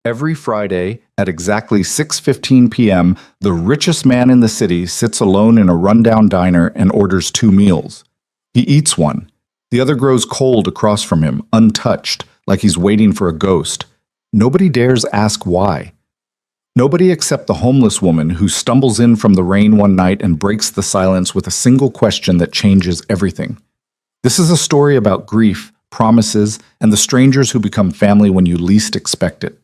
Every Friday at exactly 6:15 p.m., the richest man in the city sits alone in a rundown diner and orders two meals. He eats one. The other grows cold across from him, untouched, like he's waiting for a ghost. Nobody dares ask why. Nobody except the homeless woman who stumbles in from the rain one night and breaks the silence with a single question that changes everything. This is a story about grief, promises, and the strangers who become family when you least expect it.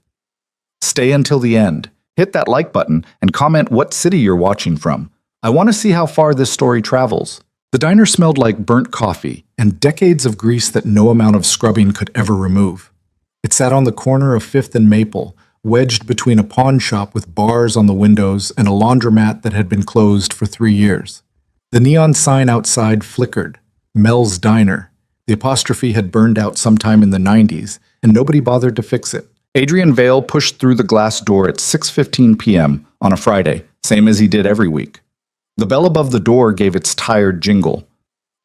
Stay until the end. Hit that like button and comment what city you're watching from. I want to see how far this story travels. The diner smelled like burnt coffee and decades of grease that no amount of scrubbing could ever remove. It sat on the corner of 5th and Maple, wedged between a pawn shop with bars on the windows and a laundromat that had been closed for 3 years. The neon sign outside flickered. Mel's Diner. The apostrophe had burned out sometime in the 90s, and nobody bothered to fix it. Adrian Vale pushed through the glass door at 6:15 p.m. on a Friday, same as he did every week. The bell above the door gave its tired jingle.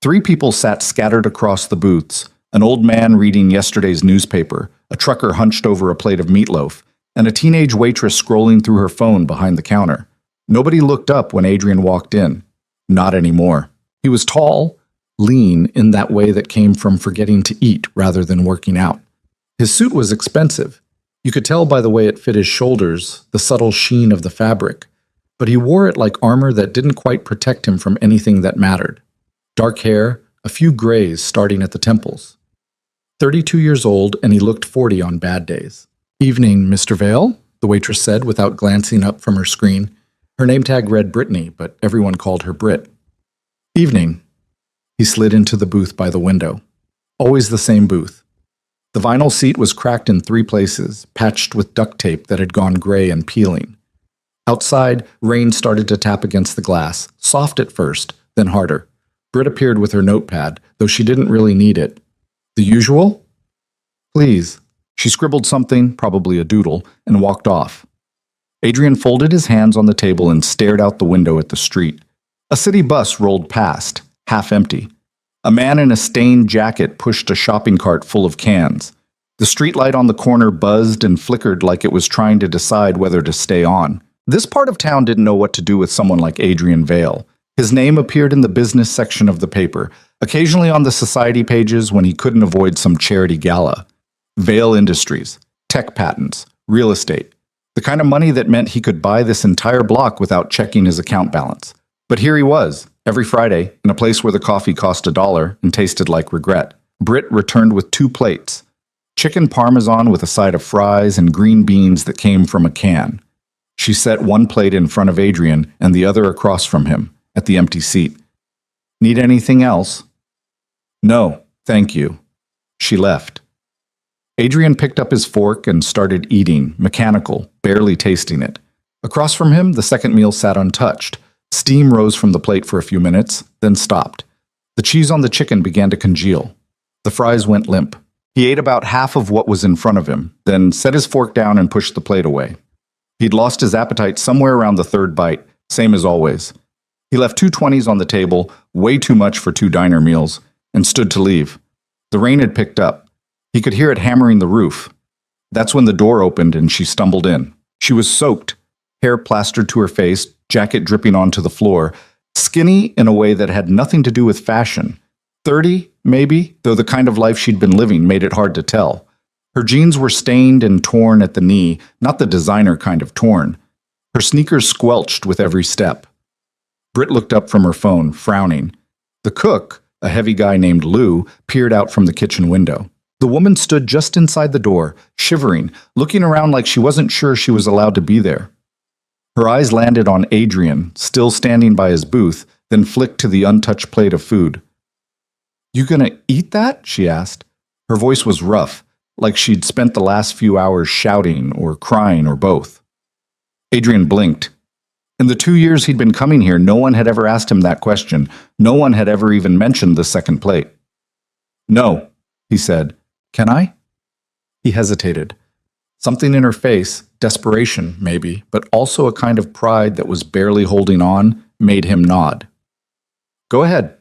3 people sat scattered across the booths, an old man reading yesterday's newspaper, a trucker hunched over a plate of meatloaf, and a teenage waitress scrolling through her phone behind the counter. Nobody looked up when Adrian walked in. Not anymore. He was tall, lean in that way that came from forgetting to eat rather than working out. His suit was expensive. You could tell by the way it fit his shoulders, the subtle sheen of the fabric, but he wore it like armor that didn't quite protect him from anything that mattered. Dark hair, a few grays starting at the temples. 32 years old, and he looked 40 on bad days. "Evening, Mr. Vale," the waitress said without glancing up from her screen. Her name tag read Brittany, but everyone called her Brit. "Evening." He slid into the booth by the window. Always the same booth. The vinyl seat was cracked in 3 places, patched with duct tape that had gone gray and peeling. Outside, rain started to tap against the glass, soft at first, then harder. Britt appeared with her notepad, though she didn't really need it. "The usual?" "Please." She scribbled something, probably a doodle, and walked off. Adrian folded his hands on the table and stared out the window at the street. A city bus rolled past, half empty. A man in a stained jacket pushed a shopping cart full of cans. The streetlight on the corner buzzed and flickered like it was trying to decide whether to stay on. This part of town didn't know what to do with someone like Adrian Vale. His name appeared in the business section of the paper, occasionally on the society pages when he couldn't avoid some charity gala. Vale Industries, tech patents, real estate. The kind of money that meant he could buy this entire block without checking his account balance. But here he was, every Friday, in a place where the coffee cost $1 and tasted like regret. Britt returned with 2 plates. Chicken parmesan with a side of fries and green beans that came from a can. She set one plate in front of Adrian and the other across from him, at the empty seat. "Need anything else?" "No, thank you." She left. Adrian picked up his fork and started eating, mechanical, barely tasting it. Across from him, the second meal sat untouched. Steam rose from the plate for a few minutes, then stopped. The cheese on the chicken began to congeal. The fries went limp. He ate about half of what was in front of him, then set his fork down and pushed the plate away. He'd lost his appetite somewhere around the 3rd bite, same as always. He left 2 20s on the table, way too much for 2 diner meals, and stood to leave. The rain had picked up. He could hear it hammering the roof. That's when the door opened and she stumbled in. She was soaked, hair plastered to her face, jacket dripping onto the floor, skinny in a way that had nothing to do with fashion. 30, maybe, though the kind of life she'd been living made it hard to tell. Her jeans were stained and torn at the knee, not the designer kind of torn. Her sneakers squelched with every step. Britt looked up from her phone, frowning. The cook, a heavy guy named Lou, peered out from the kitchen window. The woman stood just inside the door, shivering, looking around like she wasn't sure she was allowed to be there. Her eyes landed on Adrian, still standing by his booth, then flicked to the untouched plate of food. "You gonna eat that?" she asked. Her voice was rough, like she'd spent the last few hours shouting or crying or both. Adrian blinked. In the 2 years he'd been coming here, no one had ever asked him that question. No one had ever even mentioned the second plate. "No," he said. "Can I?" He hesitated. Something in her face, desperation maybe, but also a kind of pride that was barely holding on, made him nod. "Go ahead."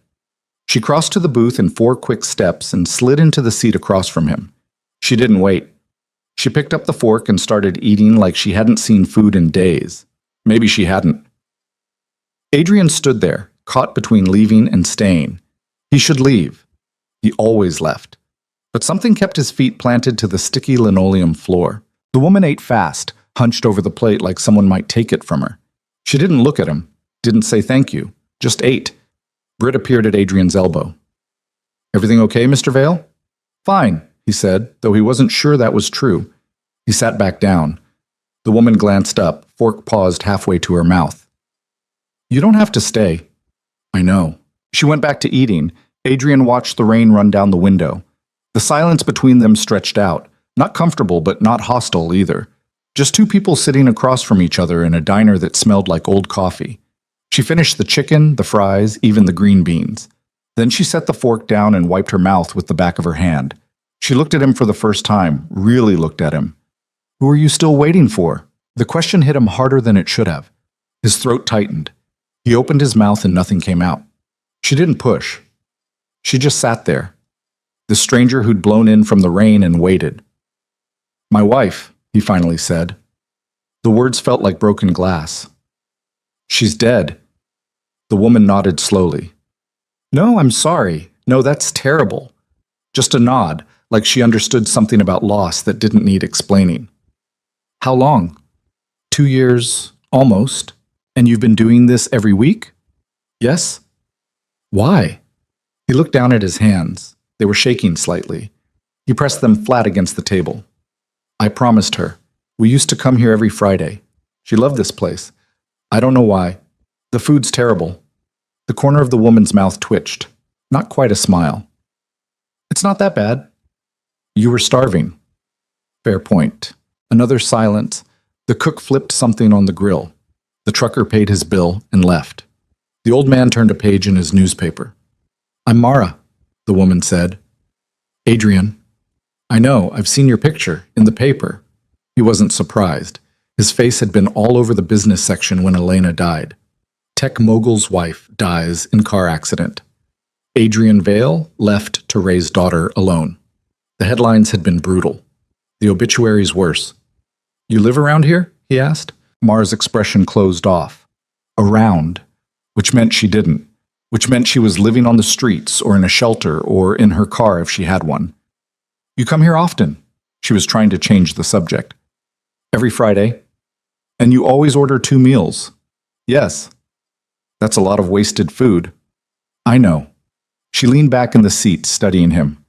She crossed to the booth in 4 quick steps and slid into the seat across from him. She didn't wait. She picked up the fork and started eating like she hadn't seen food in days. Maybe she hadn't. Adrian stood there, caught between leaving and staying. He should leave. He always left. But something kept his feet planted to the sticky linoleum floor. The woman ate fast, hunched over the plate like someone might take it from her. She didn't look at him, didn't say thank you, just ate. Britt appeared at Adrian's elbow. "Everything okay, Mr. Vale?" "Fine," he said, though he wasn't sure that was true. He sat back down. The woman glanced up, fork paused halfway to her mouth. "You don't have to stay." "I know." She went back to eating. Adrian watched the rain run down the window. The silence between them stretched out, not comfortable but not hostile either. Just two people sitting across from each other in a diner that smelled like old coffee. She finished the chicken, the fries, even the green beans. Then she set the fork down and wiped her mouth with the back of her hand. She looked at him for the first time, really looked at him. "Who are you still waiting for?" The question hit him harder than it should have. His throat tightened. He opened his mouth and nothing came out. She didn't push. She just sat there. The stranger who'd blown in from the rain and waited. "My wife," he finally said. The words felt like broken glass. "She's dead." The woman nodded slowly. "No, I'm sorry. No, that's terrible." Just a nod, like she understood something about loss that didn't need explaining. "How long?" 2 years, almost. "And you've been doing this every week?" "Yes." "Why?" He looked down at his hands. They were shaking slightly. He pressed them flat against the table. "I promised her. We used to come here every Friday. She loved this place. I don't know why. The food's terrible." The corner of the woman's mouth twitched. Not quite a smile. "It's not that bad." "You were starving." Fair point. Another silence. The cook flipped something on the grill. The trucker paid his bill and left. The old man turned a page in his newspaper. "I'm Mara," the woman said. "Adrian." "I know, I've seen your picture, in the paper." He wasn't surprised. His face had been all over the business section when Elena died. Tech mogul's wife dies in car accident. Adrian Vale left to raise daughter alone. The headlines had been brutal. The obituaries worse. "You live around here?" he asked. Mara's expression closed off. Around, which meant she didn't. Which meant she was living on the streets or in a shelter or in her car if she had one. "You come here often?" She was trying to change the subject. "Every Friday." "And you always order 2 meals?" "Yes." "That's a lot of wasted food." "I know." She leaned back in the seat, studying him.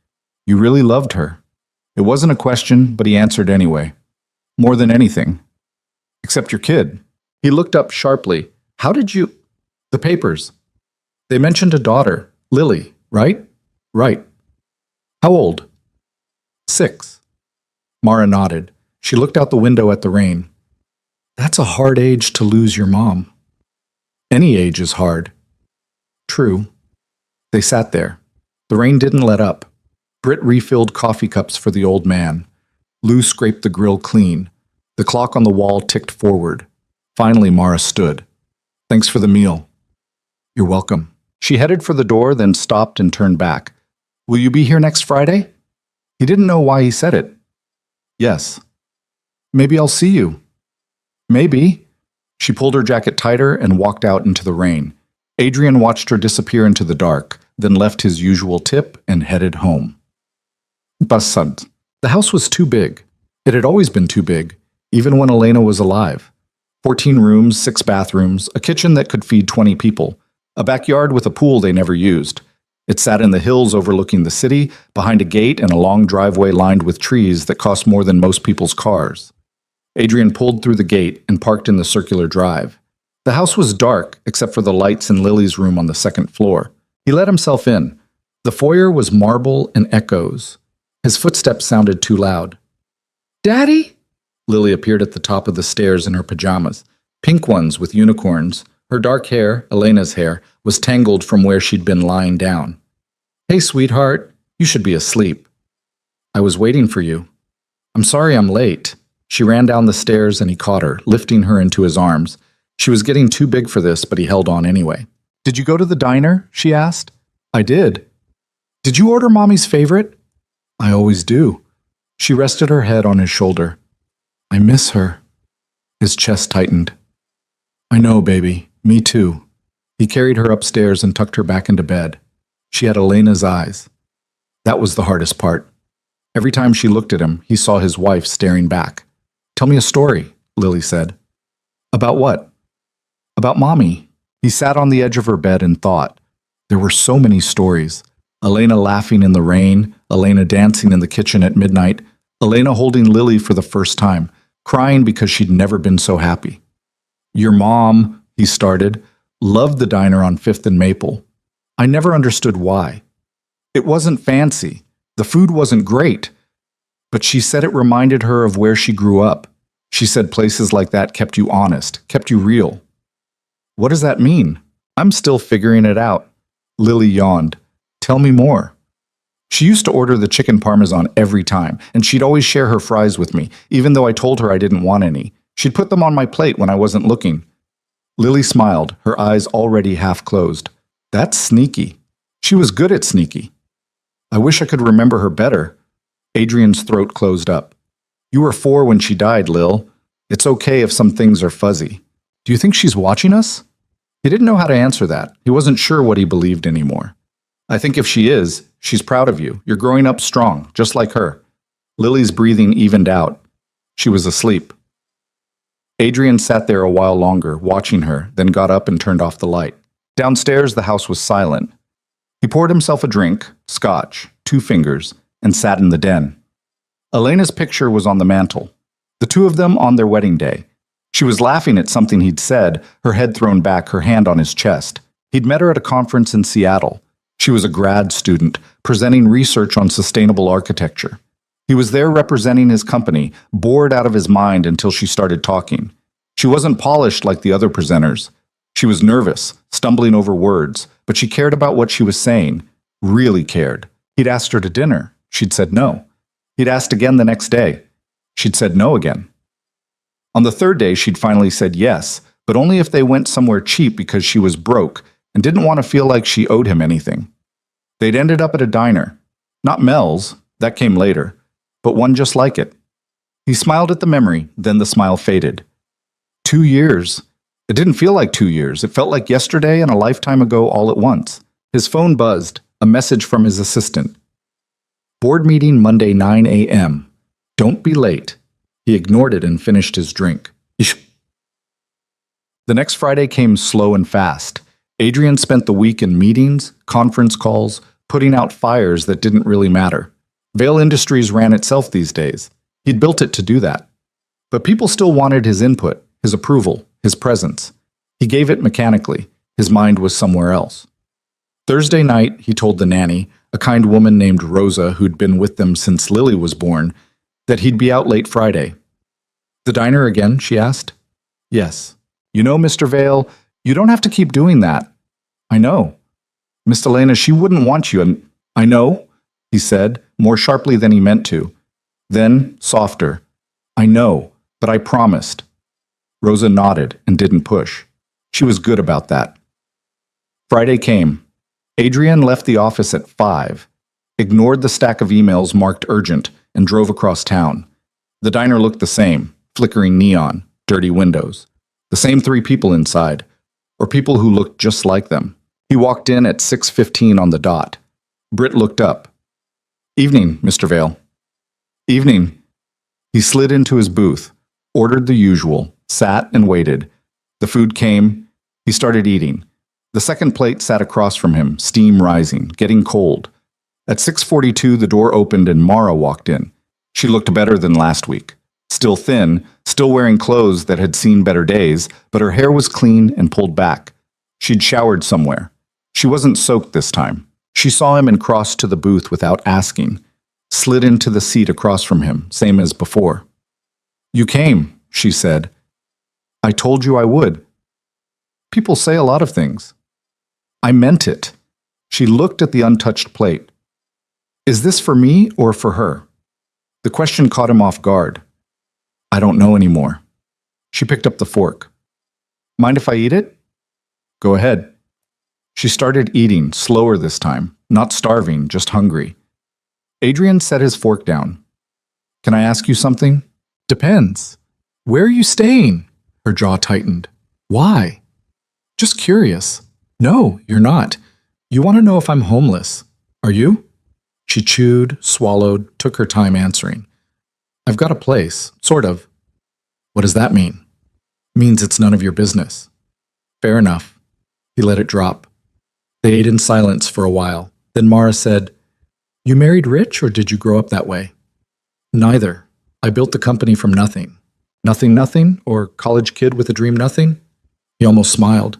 "You really loved her." It wasn't a question, but he answered anyway. "More than anything." "Except your kid." He looked up sharply. "How did you—" "The papers. They mentioned a daughter, Lily, right?" "Right." "How old?" 6. Mara nodded. She looked out the window at the rain. "That's a hard age to lose your mom." "Any age is hard." "True." They sat there. The rain didn't let up. Britt refilled coffee cups for the old man. Lou scraped the grill clean. The clock on the wall ticked forward. Finally, Mara stood. "Thanks for the meal." "You're welcome." She headed for the door, then stopped and turned back. "Will you be here next Friday?" He didn't know why he said it. "Yes." "Maybe I'll see you." "Maybe." She pulled her jacket tighter and walked out into the rain. Adrian watched her disappear into the dark, then left his usual tip and headed home. Passant. The house was too big. It had always been too big, even when Elena was alive. 14 rooms, 6 bathrooms, a kitchen that could feed 20 people, a backyard with a pool they never used. It sat in the hills overlooking the city, behind a gate and a long driveway lined with trees that cost more than most people's cars. Adrian pulled through the gate and parked in the circular drive. The house was dark, except for the lights in Lily's room on the 2nd floor. He let himself in. The foyer was marble and echoes. His footsteps sounded too loud. "Daddy?" Lily appeared at the top of the stairs in her pajamas, pink ones with unicorns. Her dark hair, Elena's hair, was tangled from where she'd been lying down. "Hey, sweetheart, you should be asleep." "I was waiting for you." "I'm sorry I'm late." She ran down the stairs and he caught her, lifting her into his arms. She was getting too big for this, but he held on anyway. "Did you go to the diner?" she asked. "I did." "Did you order Mommy's favorite?" "I always do." She rested her head on his shoulder. I miss her. His chest tightened. I know, baby. Me too. He carried her upstairs and tucked her back into bed. She had Elena's eyes. That was the hardest part. Every time she looked at him, he saw his wife staring back. Tell me a story, Lily said. About what? About Mommy. He sat on the edge of her bed and thought. There were so many stories. Elena laughing in the rain, Elena dancing in the kitchen at midnight, Elena holding Lily for the first time, crying because she'd never been so happy. Your mom, he started, loved the diner on 5th and Maple. I never understood why. It wasn't fancy. The food wasn't great. But she said it reminded her of where she grew up. She said places like that kept you honest, kept you real. What does that mean? I'm still figuring it out. Lily yawned. Tell me more. She used to order the chicken parmesan every time, and she'd always share her fries with me, even though I told her I didn't want any. She'd put them on my plate when I wasn't looking. Lily smiled, her eyes already half closed. That's sneaky. She was good at sneaky. I wish I could remember her better. Adrian's throat closed up. You were 4 when she died, Lil. It's okay if some things are fuzzy. Do you think she's watching us? He didn't know how to answer that. He wasn't sure what he believed anymore. I think if she is, she's proud of you. You're growing up strong, just like her. Lily's breathing evened out. She was asleep. Adrian sat there a while longer, watching her, then got up and turned off the light. Downstairs, the house was silent. He poured himself a drink, scotch, 2 fingers, and sat in the den. Elena's picture was on the mantel, the two of them on their wedding day. She was laughing at something he'd said, her head thrown back, her hand on his chest. He'd met her at a conference in Seattle. She was a grad student, presenting research on sustainable architecture. He was there representing his company, bored out of his mind until she started talking. She wasn't polished like the other presenters. She was nervous, stumbling over words, but she cared about what she was saying, really cared. He'd asked her to dinner. She'd said no. He'd asked again the next day. She'd said no again. On the 3rd day, she'd finally said yes, but only if they went somewhere cheap because she was broke and didn't want to feel like she owed him anything. They'd ended up at a diner. Not Mel's, that came later, but one just like it. He smiled at the memory, then the smile faded. 2 years. It didn't feel like 2 years. It felt like yesterday and a lifetime ago all at once. His phone buzzed, a message from his assistant. Board meeting Monday 9 a.m. Don't be late. He ignored it and finished his drink. The next Friday came slow and fast. Adrian spent the week in meetings, conference calls, putting out fires that didn't really matter. Vail Industries ran itself these days. He'd built it to do that. But people still wanted his input, his approval, his presence. He gave it mechanically. His mind was somewhere else. Thursday night, he told the nanny, a kind woman named Rosa who'd been with them since Lily was born, that he'd be out late Friday. The diner again, she asked. Yes. You know, Mr. Vail, you don't have to keep doing that. I know. Miss Elena, she wouldn't want you, and I know, he said, more sharply than he meant to. Then, softer. I know, but I promised. Rosa nodded and didn't push. She was good about that. Friday came. Adrian left the office at 5, ignored the stack of emails marked urgent, and drove across town. The diner looked the same, flickering neon, dirty windows. The same 3 people inside, or people who looked just like them. He walked in at 6:15 on the dot. Britt looked up. Evening, Mr. Vail. Evening. He slid into his booth, ordered the usual, sat and waited. The food came. He started eating. The second plate sat across from him, steam rising, getting cold. At 6:42, the door opened and Mara walked in. She looked better than last week. Still thin, still wearing clothes that had seen better days, but her hair was clean and pulled back. She'd showered somewhere. She wasn't soaked this time. She saw him and crossed to the booth without asking, slid into the seat across from him, same as before. You came, she said. I told you I would. People say a lot of things. I meant it. She looked at the untouched plate. Is this for me or for her? The question caught him off guard. I don't know anymore. She picked up the fork. Mind if I eat it? Go ahead. She started eating, slower this time, not starving, just hungry. Adrian set his fork down. Can I ask you something? Depends. Where are you staying? Her jaw tightened. Why? Just curious. No, you're not. You want to know if I'm homeless. Are you? She chewed, swallowed, took her time answering. I've got a place, sort of. What does that mean? Means it's none of your business. Fair enough. He let it drop. They ate in silence for a while. Then Mara said, You married rich, or did you grow up that way? Neither. I built the company from nothing. Nothing, nothing? Or college kid with a dream, nothing? He almost smiled.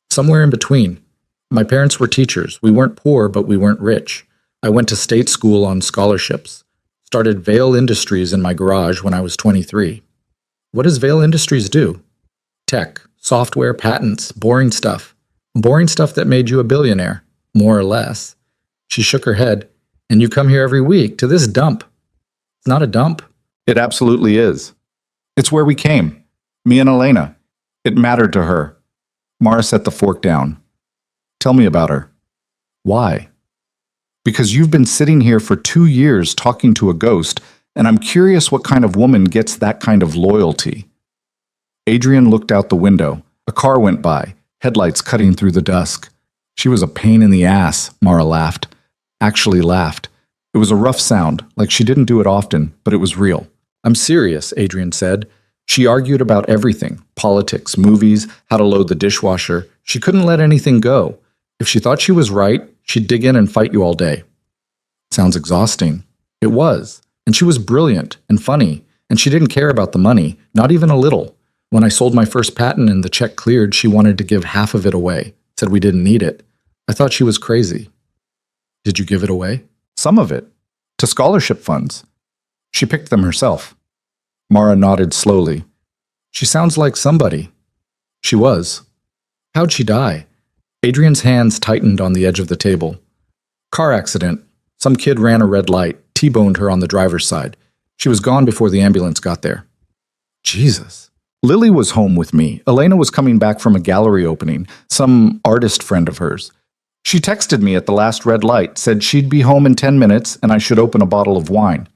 Somewhere in between. My parents were teachers. We weren't poor, but we weren't rich. I went to state school on scholarships. Started Vail Industries in my garage when I was 23. What does Vail Industries do? Tech, software, patents, boring stuff. Boring stuff that made you a billionaire, more or less. She shook her head. And you come here every week to this dump. It's not a dump. It absolutely is. It's where we came. Me and Elena. It mattered to her. Mara set the fork down. Tell me about her. Why? Because you've been sitting here for 2 years talking to a ghost, and I'm curious what kind of woman gets that kind of loyalty. Adrian looked out the window. A car went by, headlights cutting through the dusk. She was a pain in the ass, Mara laughed. Actually laughed. It was a rough sound, like she didn't do it often, but it was real. I'm serious, Adrian said. She argued about everything, politics, movies, how to load the dishwasher. She couldn't let anything go. If she thought she was right, she'd dig in and fight you all day. Sounds exhausting. It was. And she was brilliant and funny, and she didn't care about the money, not even a little. When I sold my first patent and the check cleared, she wanted to give half of it away, said we didn't need it. I thought she was crazy. Did you give it away? Some of it. To scholarship funds. She picked them herself. Mara nodded slowly. She sounds like somebody. She was. How'd she die? Adrian's hands tightened on the edge of the table. Car accident. Some kid ran a red light, T-boned her on the driver's side. She was gone before the ambulance got there. Jesus. Lily was home with me. Elena was coming back from a gallery opening, some artist friend of hers. She texted me at the last red light, said she'd be home in 10 minutes and I should open a bottle of wine.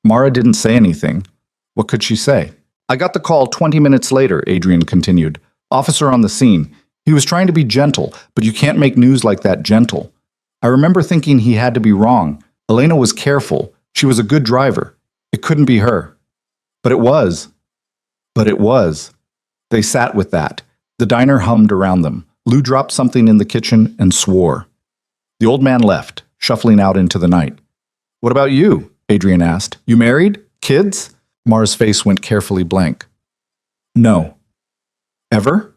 Mara didn't say anything. What could she say? I got the call 20 minutes later, Adrian continued. Officer on the scene. He was trying to be gentle, but you can't make news like that gentle. I remember thinking he had to be wrong. Elena was careful. She was a good driver. It couldn't be her. But it was. They sat with that. The diner hummed around them. Lou dropped something in the kitchen and swore. The old man left, shuffling out into the night. What about you? Adrian asked. You married? Kids? Mara's face went carefully blank. No. Ever?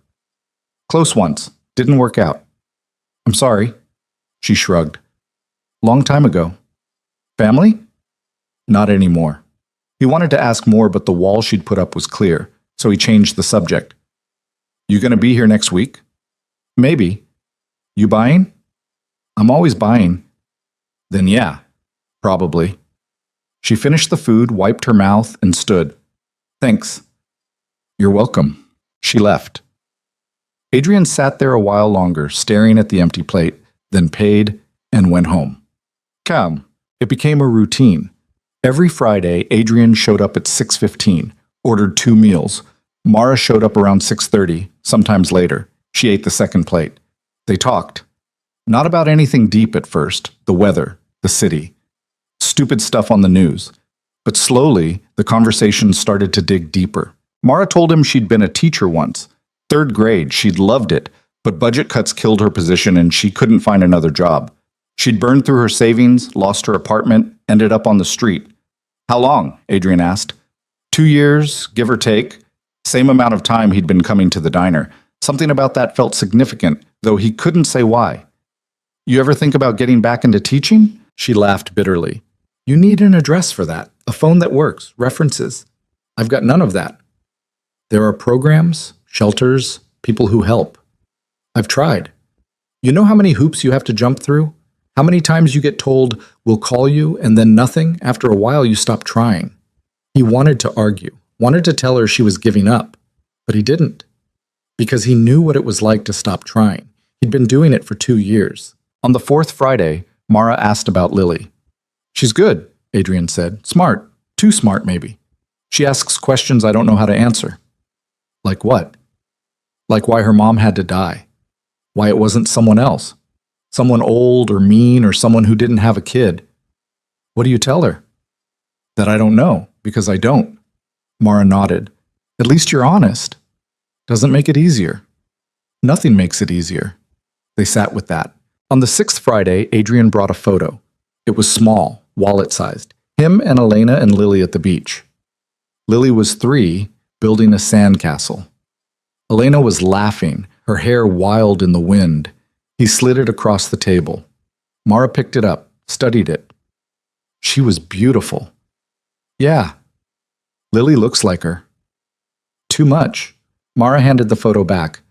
Close once. Didn't work out. I'm sorry. She shrugged. Long time ago. Family? Not anymore. He wanted to ask more, but the wall she'd put up was clear, so he changed the subject. You gonna be here next week? Maybe. You buying? I'm always buying. Then yeah, probably. She finished the food, wiped her mouth, and stood. Thanks. You're welcome. She left. Adrian sat there a while longer, staring at the empty plate, then paid and went home. Come. It became a routine. Every Friday, Adrian showed up at 6:15, ordered 2 meals. Mara showed up around 6:30, sometimes later. She ate the second plate. They talked. Not about anything deep at first, the weather, the city, stupid stuff on the news. But slowly, the conversation started to dig deeper. Mara told him she'd been a teacher once. 3rd grade, she'd loved it, but budget cuts killed her position and she couldn't find another job. She'd burned through her savings, lost her apartment, ended up on the street. How long? Adrian asked. 2 years, give or take. Same amount of time he'd been coming to the diner. Something about that felt significant, though he couldn't say why. You ever think about getting back into teaching? She laughed bitterly. You need an address for that, a phone that works, references. I've got none of that. There are programs, shelters, people who help. I've tried. You know how many hoops you have to jump through? How many times you get told, we'll call you, and then nothing? After a while, you stop trying. He wanted to argue, wanted to tell her she was giving up, but he didn't. Because he knew what it was like to stop trying. He'd been doing it for 2 years. On the 4th Friday, Mara asked about Lily. She's good, Adrian said. Smart, Too smart, maybe. She asks questions I don't know how to answer. Like what? Like why her mom had to die. Why it wasn't someone else. Someone old or mean or someone who didn't have a kid. What do you tell her? That I don't know, because I don't. Mara nodded. At least you're honest. Doesn't make it easier. Nothing makes it easier. They sat with that. On the 6th Friday, Adrian brought a photo. It was small, wallet-sized. Him and Elena and Lily at the beach. Lily was 3, building a sandcastle. Elena was laughing, her hair wild in the wind. He slid it across the table. Mara picked it up, studied it. She was beautiful. Yeah. Lily looks like her. Too much. Mara handed the photo back.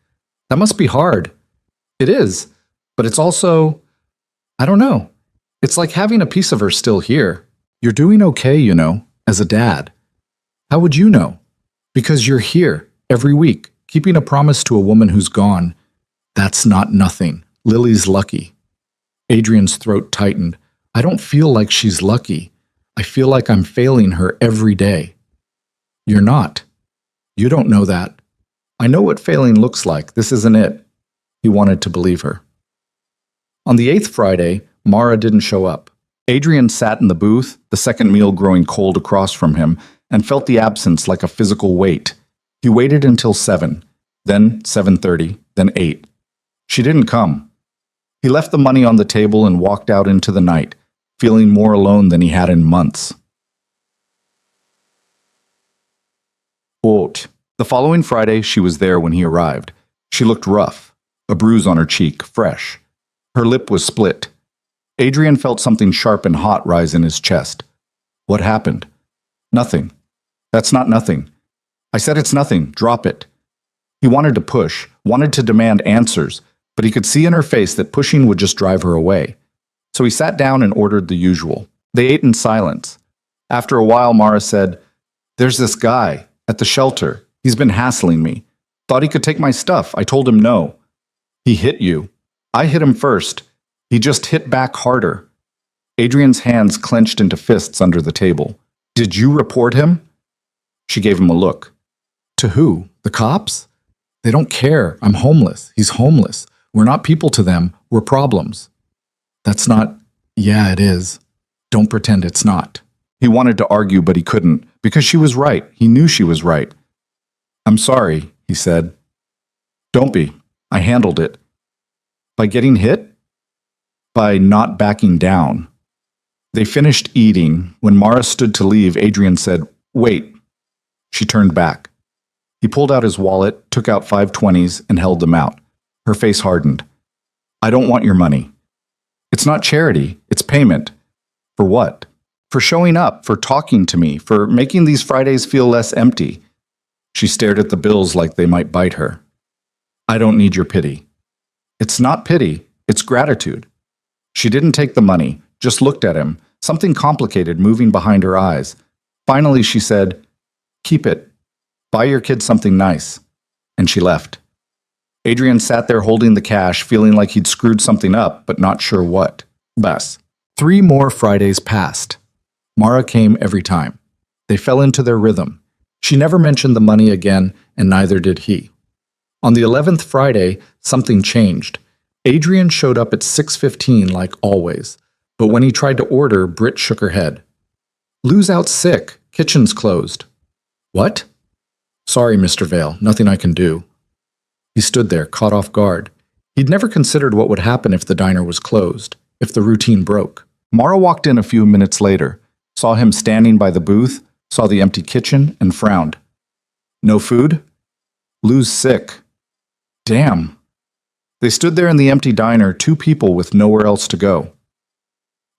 That must be hard. It is, but it's also, I don't know. It's like having a piece of her still here. You're doing okay, you know, as a dad. How would you know? Because you're here every week, keeping a promise to a woman who's gone. That's not nothing. Lily's lucky. Adrian's throat tightened. I don't feel like she's lucky. I feel like I'm failing her every day. You're not. You don't know that. I know what failing looks like. This isn't it. He wanted to believe her. On the 8th Friday, Mara didn't show up. Adrian sat in the booth, the second meal growing cold across from him, and felt the absence like a physical weight. He waited until 7, then 7:30, then 8. She didn't come. He left the money on the table and walked out into the night, feeling more alone than he had in months. Quote, the following Friday, she was there when he arrived. She looked rough, a bruise on her cheek, fresh. Her lip was split. Adrian felt something sharp and hot rise in his chest. What happened? Nothing. That's not nothing. I said it's nothing. Drop it. He wanted to push, wanted to demand answers, but he could see in her face that pushing would just drive her away. So he sat down and ordered the usual. They ate in silence. After a while, Mara said, There's this guy at the shelter. He's been hassling me. Thought he could take my stuff. I told him no. He hit you. I hit him first. He just hit back harder. Adrian's hands clenched into fists under the table. Did you report him? She gave him a look. To who? The cops? They don't care. I'm homeless. He's homeless. We're not people to them. We're problems. That's not... Yeah, it is. Don't pretend it's not. He wanted to argue, but he couldn't, because she was right. He knew she was right. I'm sorry, he said. Don't be. I handled it. By getting hit? By not backing down. They finished eating. When Mara stood to leave, Adrian said, Wait. She turned back. He pulled out his wallet, took out 5 20s, and held them out. Her face hardened. I don't want your money. It's not charity. It's payment. For what? For showing up, for talking to me, for making these Fridays feel less empty. She stared at the bills like they might bite her. I don't need your pity. It's not pity. It's gratitude. She didn't take the money, just looked at him, something complicated moving behind her eyes. Finally, she said, Keep it. Buy your kid something nice. And she left. Adrian sat there holding the cash, feeling like he'd screwed something up, but not sure what. Bus. 3 more Fridays passed. Mara came every time. They fell into their rhythm. She never mentioned the money again, and neither did he. On the 11th Friday, something changed. Adrian showed up at 6:15 like always, but when he tried to order, Britt shook her head. Lou's out sick. Kitchen's closed. What? Sorry, Mr. Vale. Nothing I can do. He stood there, caught off guard. He'd never considered what would happen if the diner was closed, if the routine broke. Mara walked in a few minutes later, saw him standing by the booth, saw the empty kitchen, and frowned. No food? Lou's sick. Damn. They stood there in the empty diner, 2 people with nowhere else to go.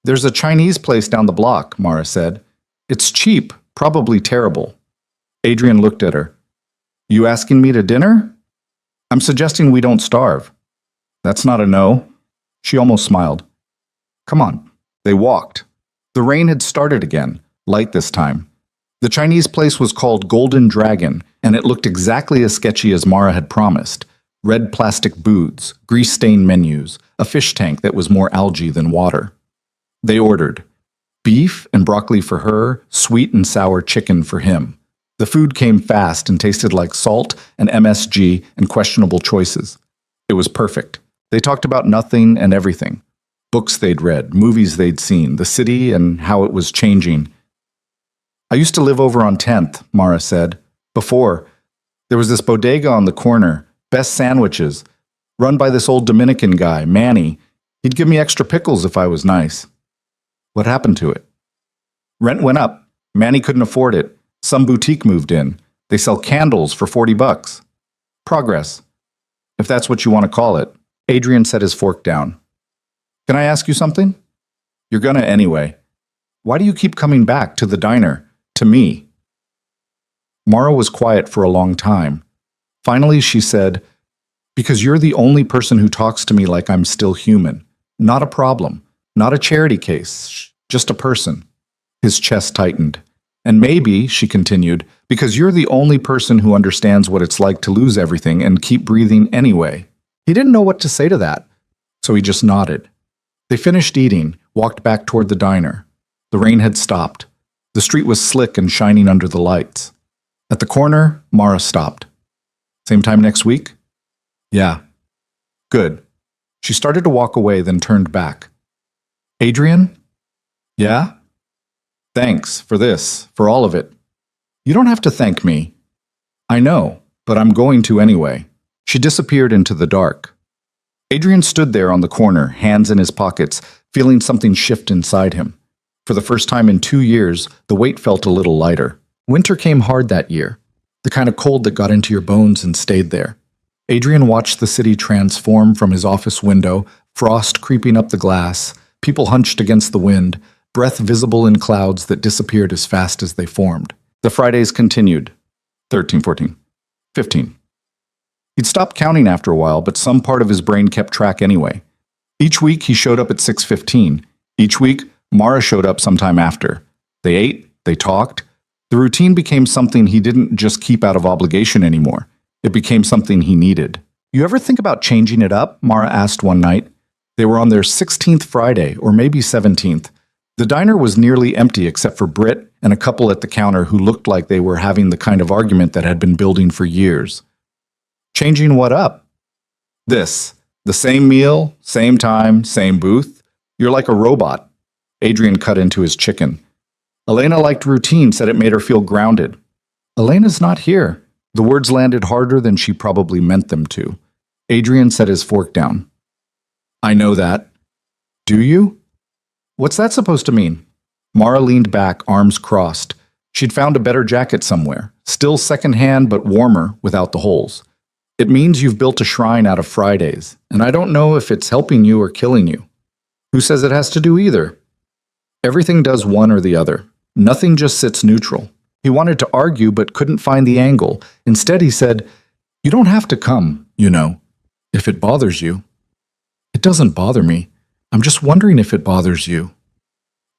There's a Chinese place down the block, Mara said. It's cheap, probably terrible. Adrian looked at her. You asking me to dinner? I'm suggesting we don't starve. That's not a no. She almost smiled. Come on. They walked. The rain had started again, light this time. The Chinese place was called Golden Dragon, and it looked exactly as sketchy as Mara had promised. Red plastic booths, grease-stained menus, a fish tank that was more algae than water. They ordered. Beef and broccoli for her, sweet and sour chicken for him. The food came fast and tasted like salt and MSG and questionable choices. It was perfect. They talked about nothing and everything. Books they'd read, movies they'd seen, the city and how it was changing. I used to live over on 10th, Mara said. Before, there was this bodega on the corner, best sandwiches, run by this old Dominican guy, Manny. He'd give me extra pickles if I was nice. What happened to it? Rent went up. Manny couldn't afford it. Some boutique moved in. They sell candles for $40. Progress, if that's what you want to call it. Adrian set his fork down. Can I ask you something? You're gonna anyway. Why do you keep coming back to the diner, to me? Mara was quiet for a long time. Finally, she said, because you're the only person who talks to me like I'm still human. Not a problem. Not a charity case. Just a person. His chest tightened. And maybe, she continued, because you're the only person who understands what it's like to lose everything and keep breathing anyway. He didn't know what to say to that, so he just nodded. They finished eating, walked back toward the diner. The rain had stopped. The street was slick and shining under the lights. At the corner, Mara stopped. Same time next week? Yeah. Good. She started to walk away, then turned back. Adrian? Yeah? Thanks for this, for all of it. You don't have to thank me. I know, but I'm going to anyway. She disappeared into the dark. Adrian stood there on the corner, hands in his pockets, feeling something shift inside him. For the first time in 2 years, the weight felt a little lighter. Winter came hard that year, the kind of cold that got into your bones and stayed there. Adrian watched the city transform from his office window, frost creeping up the glass, people hunched against the wind, breath visible in clouds that disappeared as fast as they formed. The Fridays continued. 13, 14, 15. He'd stopped counting after a while, but some part of his brain kept track anyway. Each week he showed up at 6:15. Each week, Mara showed up sometime after. They ate, they talked. The routine became something he didn't just keep out of obligation anymore. It became something he needed. You ever think about changing it up? Mara asked one night. They were on their 16th Friday, or maybe 17th. The diner was nearly empty except for Britt and a couple at the counter who looked like they were having the kind of argument that had been building for years. Changing what up? This. The same meal, same time, same booth. You're like a robot. Adrian cut into his chicken. Elena liked routine, said it made her feel grounded. Elena's not here. The words landed harder than she probably meant them to. Adrian set his fork down. I know that. Do you? What's that supposed to mean? Mara leaned back, arms crossed. She'd found a better jacket somewhere, still secondhand but warmer without the holes. It means you've built a shrine out of Fridays, and I don't know if it's helping you or killing you. Who says it has to do either? Everything does one or the other. Nothing just sits neutral. He wanted to argue but couldn't find the angle. Instead, he said, you don't have to come, you know, if it bothers you. It doesn't bother me. I'm just wondering if it bothers you.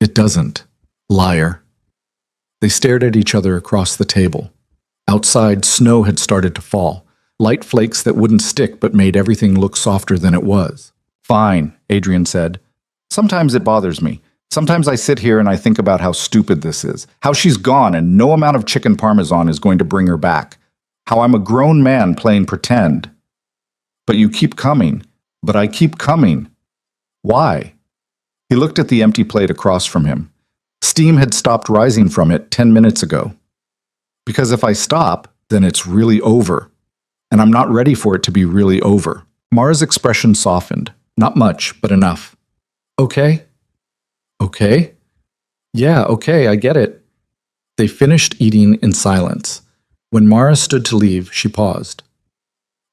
It doesn't. Liar. They stared at each other across the table. Outside, snow had started to fall. Light flakes that wouldn't stick but made everything look softer than it was. Fine, Adrian said. Sometimes it bothers me. Sometimes I sit here and I think about how stupid this is. How she's gone and no amount of chicken parmesan is going to bring her back. How I'm a grown man playing pretend. But you keep coming. But I keep coming. Why? He looked at the empty plate across from him. Steam had stopped rising from it 10 minutes ago. Because if I stop, then it's really over. And I'm not ready for it to be really over. Mara's expression softened. Not much, but enough. Okay? Okay? Yeah, okay, I get it. They finished eating in silence. When Mara stood to leave, she paused.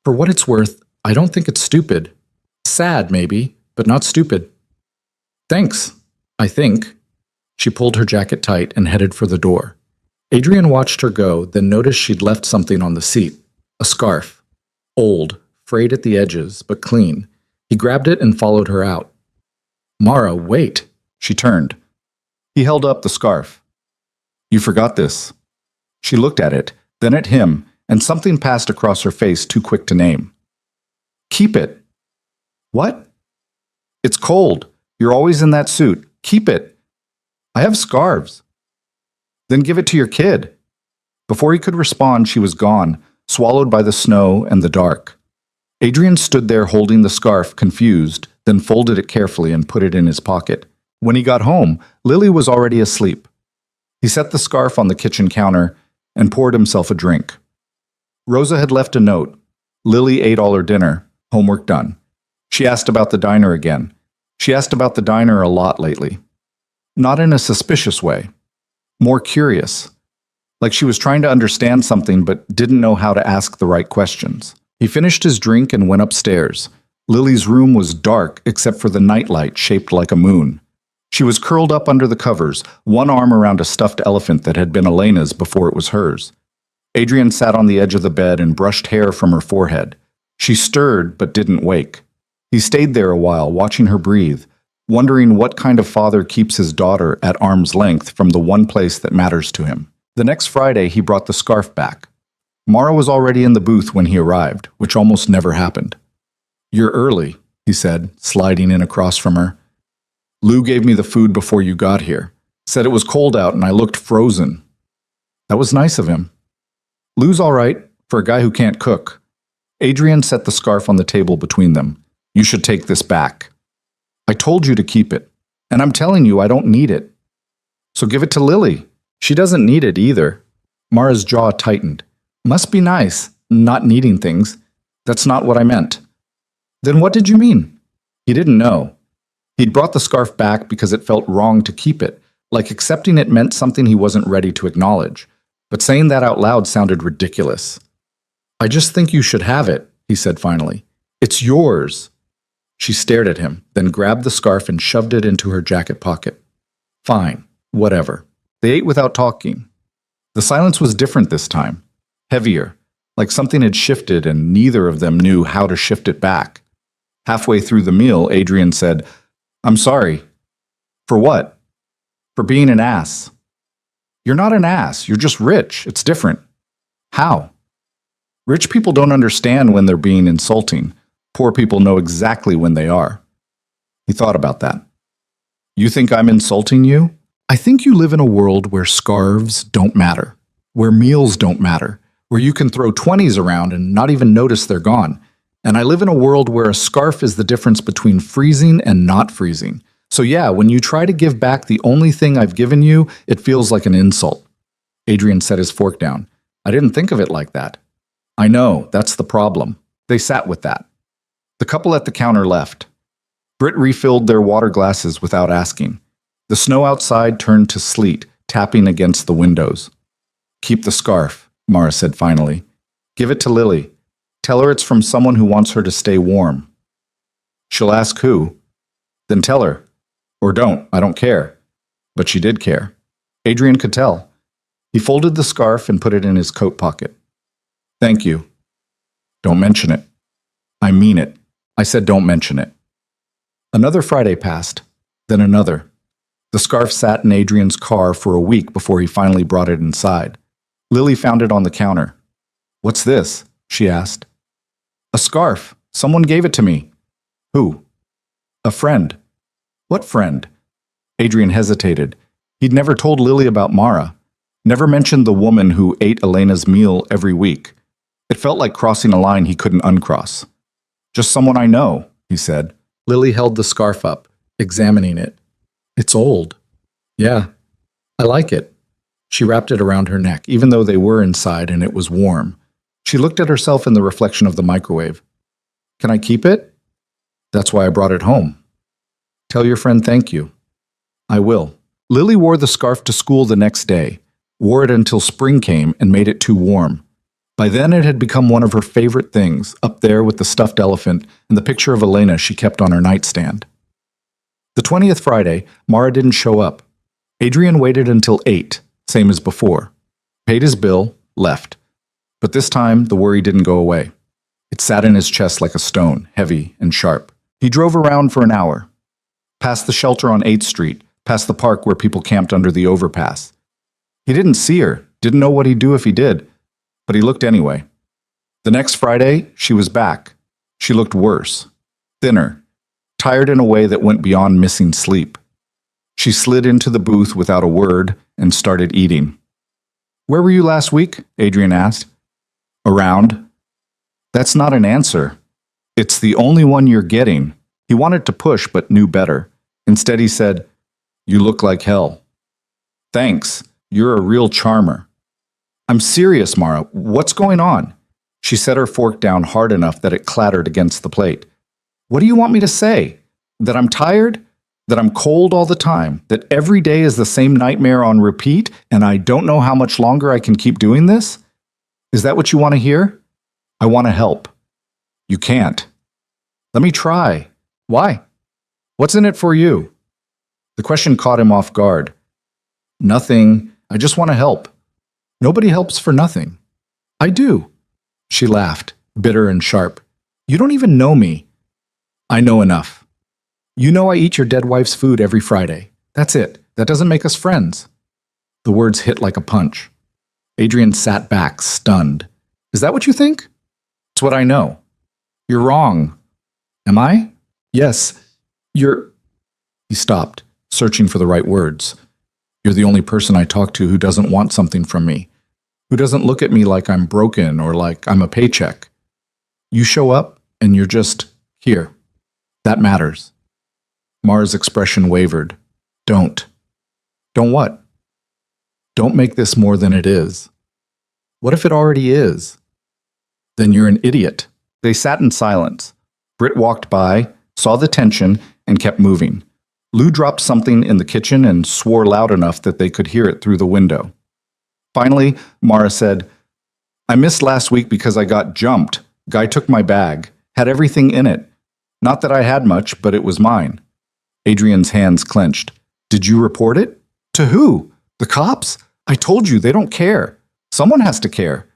For what it's worth, I don't think it's stupid. Sad, maybe, but not stupid. Thanks, I think. She pulled her jacket tight and headed for the door. Adrian watched her go, then noticed she'd left something on the seat. A scarf. Old, frayed at the edges, but clean. He grabbed it and followed her out. Mara, wait. She turned. He held up the scarf. You forgot this. She looked at it, then at him, and something passed across her face too quick to name. Keep it. What? It's cold. You're always in that suit. Keep it. I have scarves. Then give it to your kid. Before he could respond, she was gone, swallowed by the snow and the dark. Adrian stood there holding the scarf, confused, then folded it carefully and put it in his pocket. When he got home, Lily was already asleep. He set the scarf on the kitchen counter and poured himself a drink. Rosa had left a note. Lily ate all her dinner, homework done. She asked about the diner again. She asked about the diner a lot lately. Not in a suspicious way. More curious. Like she was trying to understand something but didn't know how to ask the right questions. He finished his drink and went upstairs. Lily's room was dark except for the nightlight shaped like a moon. She was curled up under the covers, one arm around a stuffed elephant that had been Elena's before it was hers. Adrian sat on the edge of the bed and brushed hair from her forehead. She stirred but didn't wake. He stayed there a while, watching her breathe, wondering what kind of father keeps his daughter at arm's length from the one place that matters to him. The next Friday, he brought the scarf back. Mara was already in the booth when he arrived, which almost never happened. "You're early," he said, sliding in across from her. "Lou gave me the food before you got here. Said it was cold out and I looked frozen." That was nice of him. "Lou's all right, for a guy who can't cook." Adrian set the scarf on the table between them. "You should take this back." "I told you to keep it, and I'm telling you I don't need it." "So give it to Lily. She doesn't need it either." Mara's jaw tightened. "Must be nice, not needing things. That's not what I meant." "Then what did you mean?" He didn't know. He'd brought the scarf back because it felt wrong to keep it, like accepting it meant something he wasn't ready to acknowledge. But saying that out loud sounded ridiculous. "I just think you should have it," he said finally. "It's yours." She stared at him, then grabbed the scarf and shoved it into her jacket pocket. Fine, whatever. They ate without talking. The silence was different this time, heavier, like something had shifted and neither of them knew how to shift it back. Halfway through the meal, Adrian said, "I'm sorry." "For what?" "For being an ass." "You're not an ass, you're just rich. It's different." "How?" "Rich people don't understand when they're being insulting. Poor people know exactly when they are." He thought about that. "You think I'm insulting you?" "I think you live in a world where scarves don't matter, where meals don't matter, where you can throw 20s around and not even notice they're gone. And I live in a world where a scarf is the difference between freezing and not freezing. So yeah, when you try to give back the only thing I've given you, it feels like an insult." Adrian set his fork down. "I didn't think of it like that." "I know, that's the problem." They sat with that. The couple at the counter left. Britt refilled their water glasses without asking. The snow outside turned to sleet, tapping against the windows. "Keep the scarf," Mara said finally. "Give it to Lily. Tell her it's from someone who wants her to stay warm." "She'll ask who." "Then tell her. Or don't, I don't care." But she did care. Adrian could tell. He folded the scarf and put it in his coat pocket. "Thank you." "Don't mention it." "I mean it. I said don't mention it." Another Friday passed, then another. The scarf sat in Adrian's car for a week before he finally brought it inside. Lily found it on the counter. "What's this?" she asked. "A scarf. Someone gave it to me." "Who?" "A friend." "What friend?" Adrian hesitated. He'd never told Lily about Mara, never mentioned the woman who ate Elena's meal every week. It felt like crossing a line he couldn't uncross. "Just someone I know," he said. Lily held the scarf up, examining it. "It's old." "Yeah, I like it." She wrapped it around her neck, even though they were inside and it was warm. She looked at herself in the reflection of the microwave. "Can I keep it?" "That's why I brought it home." "Tell your friend thank you." "I will." Lily wore the scarf to school the next day, wore it until spring came and made it too warm. By then it had become one of her favorite things, up there with the stuffed elephant and the picture of Elena she kept on her nightstand. The 20th Friday, Mara didn't show up. Adrian waited until 8, same as before. Paid his bill, left. But this time, the worry didn't go away. It sat in his chest like a stone, heavy and sharp. He drove around for an hour. Past the shelter on 8th Street, past the park where people camped under the overpass. He didn't see her, didn't know what he'd do if he did, but he looked anyway. The next Friday, she was back. She looked worse, thinner, tired in a way that went beyond missing sleep. She slid into the booth without a word and started eating. "Where were you last week?" Adrian asked. "Around." "That's not an answer. It's the only one you're getting." He wanted to push but knew better. Instead he said, "You look like hell." "Thanks. You're a real charmer." "I'm serious, Mara. What's going on?" She set her fork down hard enough that it clattered against the plate. "What do you want me to say? That I'm tired? That I'm cold all the time? That every day is the same nightmare on repeat and I don't know how much longer I can keep doing this? Is that what you want to hear?" "I want to help." "You can't." "Let me try." "Why? What's in it for you?" The question caught him off guard. "Nothing. I just want to help." "Nobody helps for nothing." "I do." She laughed, bitter and sharp. "You don't even know me." "I know enough. You know I eat your dead wife's food every Friday. That's it. That doesn't make us friends." The words hit like a punch. Adrian sat back, stunned. "Is that what you think?" "It's what I know." "You're wrong." "Am I?" "Yes. You're—" He stopped, searching for the right words. "You're the only person I talk to who doesn't want something from me, who doesn't look at me like I'm broken or like I'm a paycheck. You show up and you're just here. That matters." Mara's expression wavered. "Don't." "Don't what?" "Don't make this more than it is." "What if it already is?" "Then you're an idiot." They sat in silence. Britt walked by, saw the tension, and kept moving. Lou dropped something in the kitchen and swore loud enough that they could hear it through the window. Finally, Mara said, "I missed last week because I got jumped. Guy took my bag, had everything in it. Not that I had much, but it was mine." Adrian's hands clenched. "Did you report it?" "To who? The cops? I told you, they don't care. Someone has to care."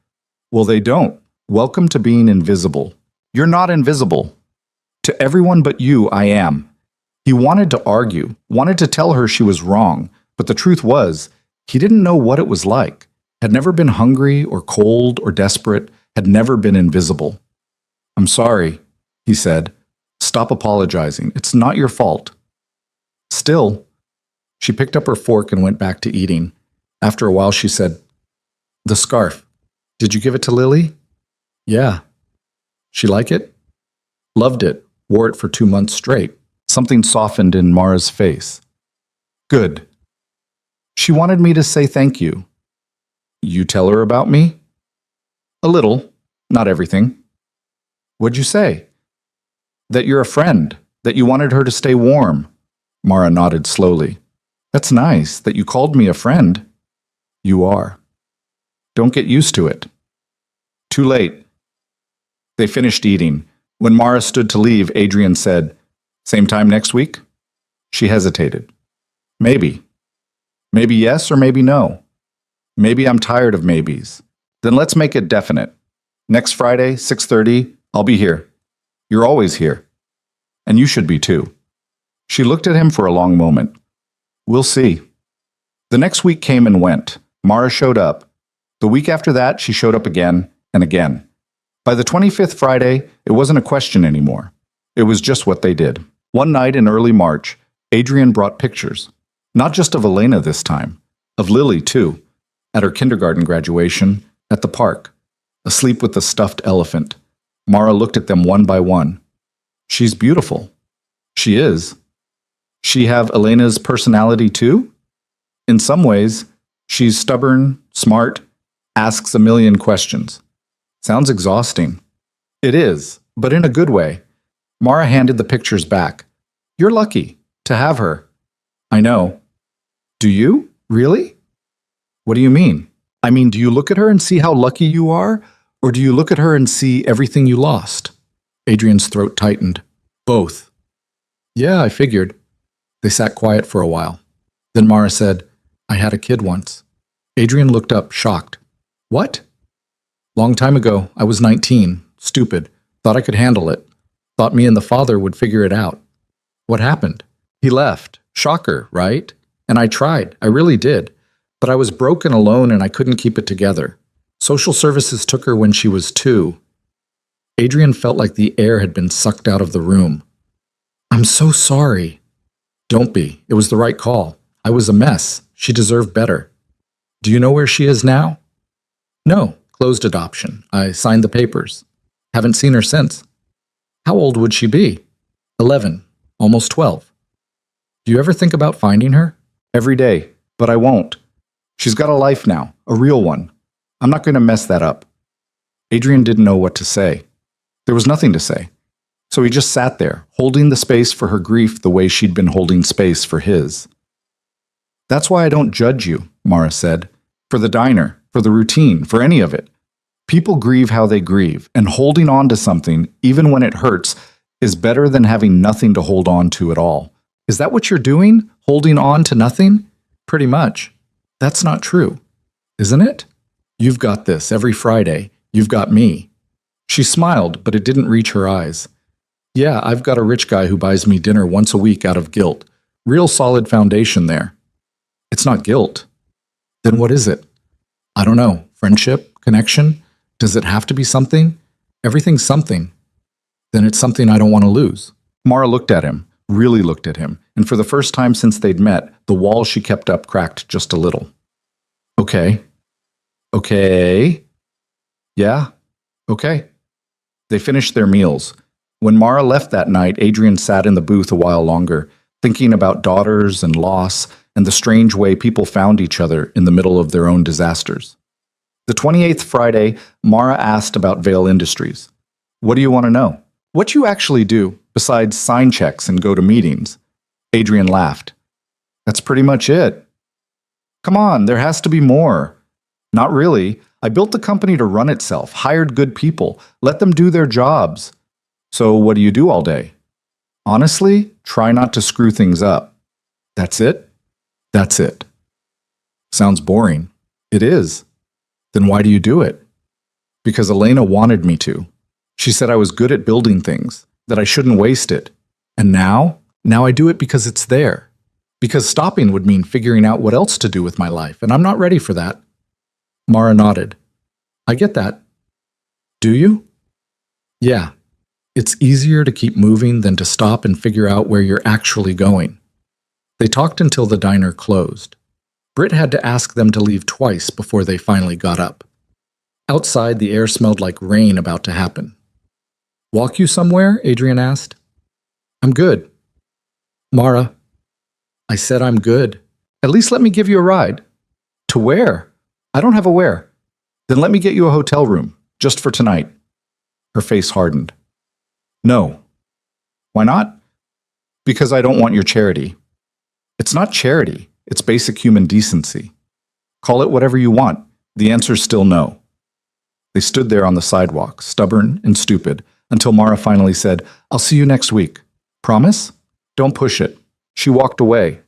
"Well, they don't. Welcome to being invisible." "You're not invisible." "To everyone but you, I am." He wanted to argue, wanted to tell her she was wrong, but the truth was, he didn't know what it was like, had never been hungry or cold or desperate, had never been invisible. "I'm sorry," he said. "Stop apologizing. It's not your fault." Still, she picked up her fork and went back to eating. After a while, she said, "The scarf. Did you give it to Lily?" "Yeah." "She like it?" "Loved it. Wore it for 2 months straight." Something softened in Mara's face. "Good." "She wanted me to say thank you." "You tell her about me?" "A little. Not everything." "What'd you say?" "That you're a friend. That you wanted her to stay warm." Mara nodded slowly. "That's nice. That you called me a friend." "You are." "Don't get used to it." "Too late." They finished eating. When Mara stood to leave, Adrian said, "Same time next week?" She hesitated. "Maybe. Maybe yes or maybe no. Maybe I'm tired of maybes. Then let's make it definite. Next Friday, 6:30, I'll be here. You're always here. And you should be too." She looked at him for a long moment. "We'll see." The next week came and went. Mara showed up. The week after that, she showed up again and again. By the 25th Friday, it wasn't a question anymore. It was just what they did. One night in early March, Adrian brought pictures. Not just of Elena this time, of Lily too, at her kindergarten graduation, at the park, asleep with the stuffed elephant. Mara looked at them one by one. "She's beautiful." "She is." "She have Elena's personality too?" "In some ways. She's stubborn, smart, asks a million questions." "Sounds exhausting." "It is, but in a good way." Mara handed the pictures back. "You're lucky to have her." "I know." "Do you? Really?" "What do you mean?" "I mean, do you look at her and see how lucky you are? Or do you look at her and see everything you lost?" Adrian's throat tightened. "Both." "Yeah, I figured." They sat quiet for a while. Then Mara said, "I had a kid once." Adrian looked up, shocked. "What?" "Long time ago. I was 19. Stupid. Thought I could handle it. Thought me and the father would figure it out." "What happened?" "He left. Shocker, right? And I tried. I really did. But I was broke and alone and I couldn't keep it together. Social services took her when she was 2. Adrian felt like the air had been sucked out of the room. "I'm so sorry." Don't be. It was the right call. I was a mess. She deserved better. Do you know where she is now? No. Closed adoption. I signed the papers. Haven't seen her since. How old would she be? 11. Almost 12. Do you ever think about finding her? Every day. But I won't. She's got a life now. A real one. I'm not going to mess that up. Adrian didn't know what to say. There was nothing to say. So he just sat there, holding the space for her grief the way she'd been holding space for his. That's why I don't judge you, Mara said. For the diner, for the routine, for any of it. People grieve how they grieve, and holding on to something, even when it hurts, is better than having nothing to hold on to at all. Is that what you're doing? Holding on to nothing? Pretty much. That's not true, isn't it? You've got this every Friday. You've got me. She smiled, but it didn't reach her eyes. Yeah, I've got a rich guy who buys me dinner once a week out of guilt. Real solid foundation there. It's not guilt. Then what is it? I don't know. Friendship? Connection? Does it have to be something? Everything's something. Then it's something I don't want to lose. Mara looked at him, really looked at him, and for the first time since they'd met, the wall she kept up cracked just a little. Okay. Okay. Yeah. Okay. They finished their meals. When Mara left that night, Adrian sat in the booth a while longer, thinking about daughters and loss and the strange way people found each other in the middle of their own disasters. The 28th Friday, Mara asked about Vail Industries. What do you want to know? What you actually do, besides sign checks and go to meetings? Adrian laughed. That's pretty much it. Come on, there has to be more. Not really. I built the company to run itself, hired good people, let them do their jobs. So what do you do all day? Honestly, try not to screw things up. That's it? That's it. Sounds boring. It is. Then why do you do it? Because Elena wanted me to. She said I was good at building things, that I shouldn't waste it. And now I do it because it's there. Because stopping would mean figuring out what else to do with my life, and I'm not ready for that. Mara nodded. I get that. Do you? Yeah. It's easier to keep moving than to stop and figure out where you're actually going. They talked until the diner closed. Britt had to ask them to leave twice before they finally got up. Outside, the air smelled like rain about to happen. Walk you somewhere? Adrian asked. I'm good. Mara, I said I'm good. At least let me give you a ride. To where? I don't have a where. Then let me get you a hotel room, just for tonight. Her face hardened. No. Why not? Because I don't want your charity. It's not charity. It's basic human decency. Call it whatever you want. The answer's still no. They stood there on the sidewalk, stubborn and stupid, until Mara finally said, I'll see you next week. Promise? Don't push it. She walked away.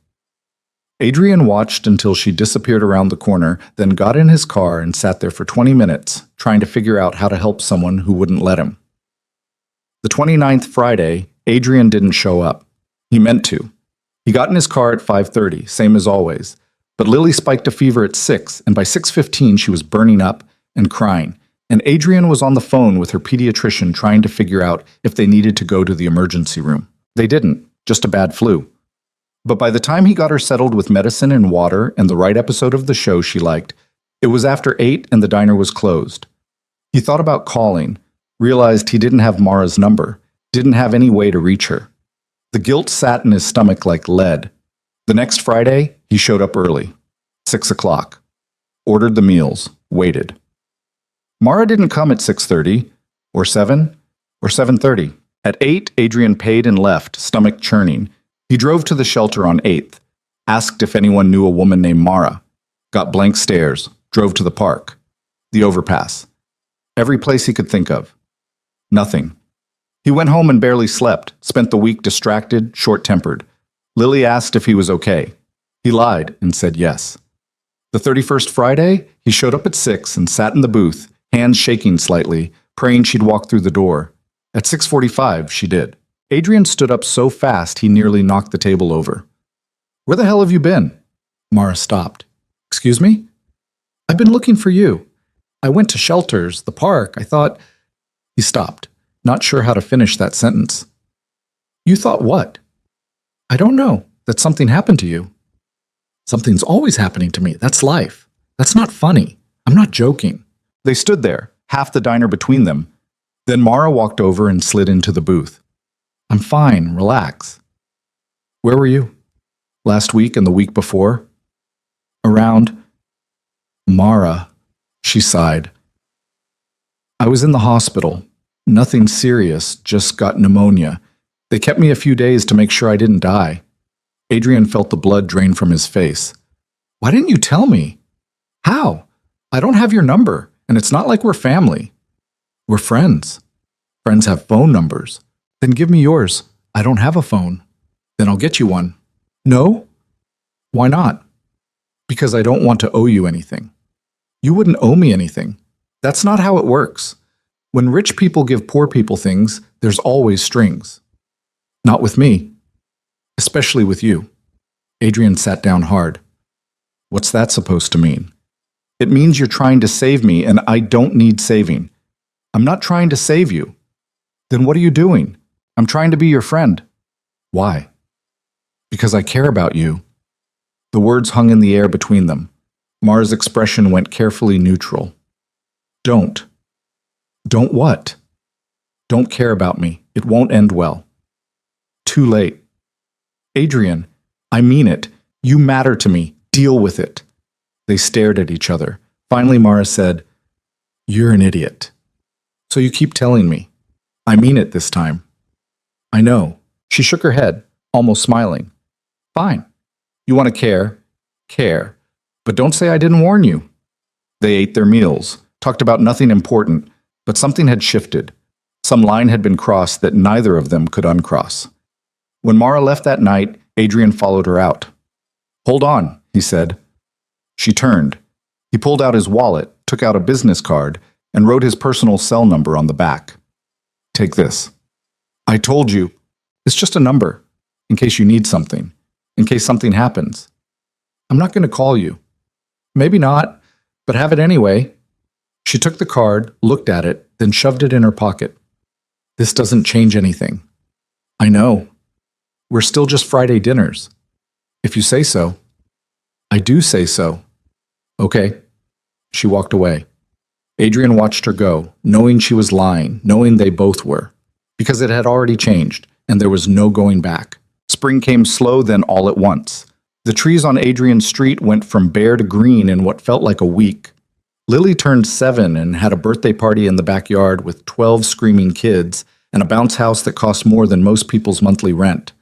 Adrian watched until she disappeared around the corner, then got in his car and sat there for 20 minutes, trying to figure out how to help someone who wouldn't let him. The 29th Friday, Adrian didn't show up. He meant to. He got in his car at 5:30, same as always. But Lily spiked a fever at 6, and by 6:15 she was burning up and crying. And Adrian was on the phone with her pediatrician trying to figure out if they needed to go to the emergency room. They didn't, just a bad flu. But by the time he got her settled with medicine and water and the right episode of the show she liked, it was after 8 and the diner was closed. He thought about calling, realized he didn't have Mara's number, didn't have any way to reach her. The guilt sat in his stomach like lead. The next Friday, he showed up early, 6 o'clock. Ordered the meals, waited. Mara didn't come at 6:30, or 7, or 7:30. At 8, Adrian paid and left, stomach churning. He drove to the shelter on 8th, asked if anyone knew a woman named Mara, got blank stares, drove to the park, the overpass, every place he could think of. Nothing. He went home and barely slept, spent the week distracted, short-tempered. Lily asked if he was okay. He lied and said yes. The 31st Friday, he showed up at 6 and sat in the booth, hands shaking slightly, praying she'd walk through the door. At 6:45, she did. Adrian stood up so fast he nearly knocked the table over. Where the hell have you been? Mara stopped. Excuse me? I've been looking for you. I went to shelters, the park. I thought... He stopped, not sure how to finish that sentence. You thought what? I don't know. that something happened to you. Something's always happening to me. That's life. That's not funny. I'm not joking. They stood there, half the diner between them. Then Mara walked over and slid into the booth. I'm fine. Relax. Where were you? Last week and the week before? Around. Mara, she sighed. I was in the hospital. Nothing serious, just got pneumonia. They kept me a few days to make sure I didn't die. Adrian felt the blood drain from his face. Why didn't you tell me? How? I don't have your number, and it's not like we're family. We're friends. Friends have phone numbers. Then give me yours. I don't have a phone. Then I'll get you one. No? Why not? Because I don't want to owe you anything. You wouldn't owe me anything. That's not how it works. When rich people give poor people things, there's always strings. Not with me. Especially with you. Adrian sat down hard. What's that supposed to mean? It means you're trying to save me, and I don't need saving. I'm not trying to save you. Then what are you doing? I'm trying to be your friend. Why? Because I care about you. The words hung in the air between them. Mara's expression went carefully neutral. Don't. Don't what? Don't care about me. It won't end well. Too late. Adrian, I mean it. You matter to me. Deal with it. They stared at each other. Finally, Mara said, You're an idiot. So you keep telling me. I mean it this time. I know. She shook her head, almost smiling. Fine. You want to care? Care. But don't say I didn't warn you. They ate their meals, talked about nothing important, but something had shifted. Some line had been crossed that neither of them could uncross. When Mara left that night, Adrian followed her out. Hold on, he said. She turned. He pulled out his wallet, took out a business card, and wrote his personal cell number on the back. Take this. I told you. It's just a number, in case you need something, in case something happens. I'm not going to call you. Maybe not, but have it anyway. She took the card, looked at it, then shoved it in her pocket. This doesn't change anything. I know. We're still just Friday dinners. If you say so. I do say so. Okay. She walked away. Adrian watched her go, knowing she was lying, knowing they both were. Because it had already changed, and there was no going back. Spring came slow, then all at once. The trees on Adrian's street went from bare to green in what felt like a week. Lily turned 7 and had a birthday party in the backyard with 12 screaming kids and a bounce house that cost more than most people's monthly rent.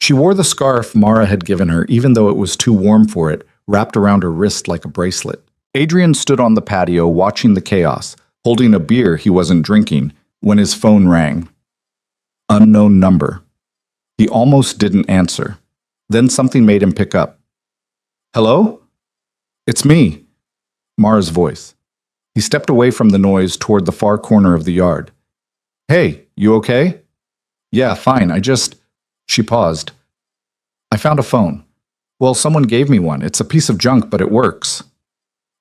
She wore the scarf Mara had given her, even though it was too warm for it, wrapped around her wrist like a bracelet. Adrian stood on the patio watching the chaos, holding a beer he wasn't drinking, when his phone rang. Unknown number. He almost didn't answer. Then something made him pick up. Hello? It's me. Mara's voice. He stepped away from the noise toward the far corner of the yard. Hey, you okay? Yeah, fine. She paused. I found a phone. Well, someone gave me one. It's a piece of junk, but it works.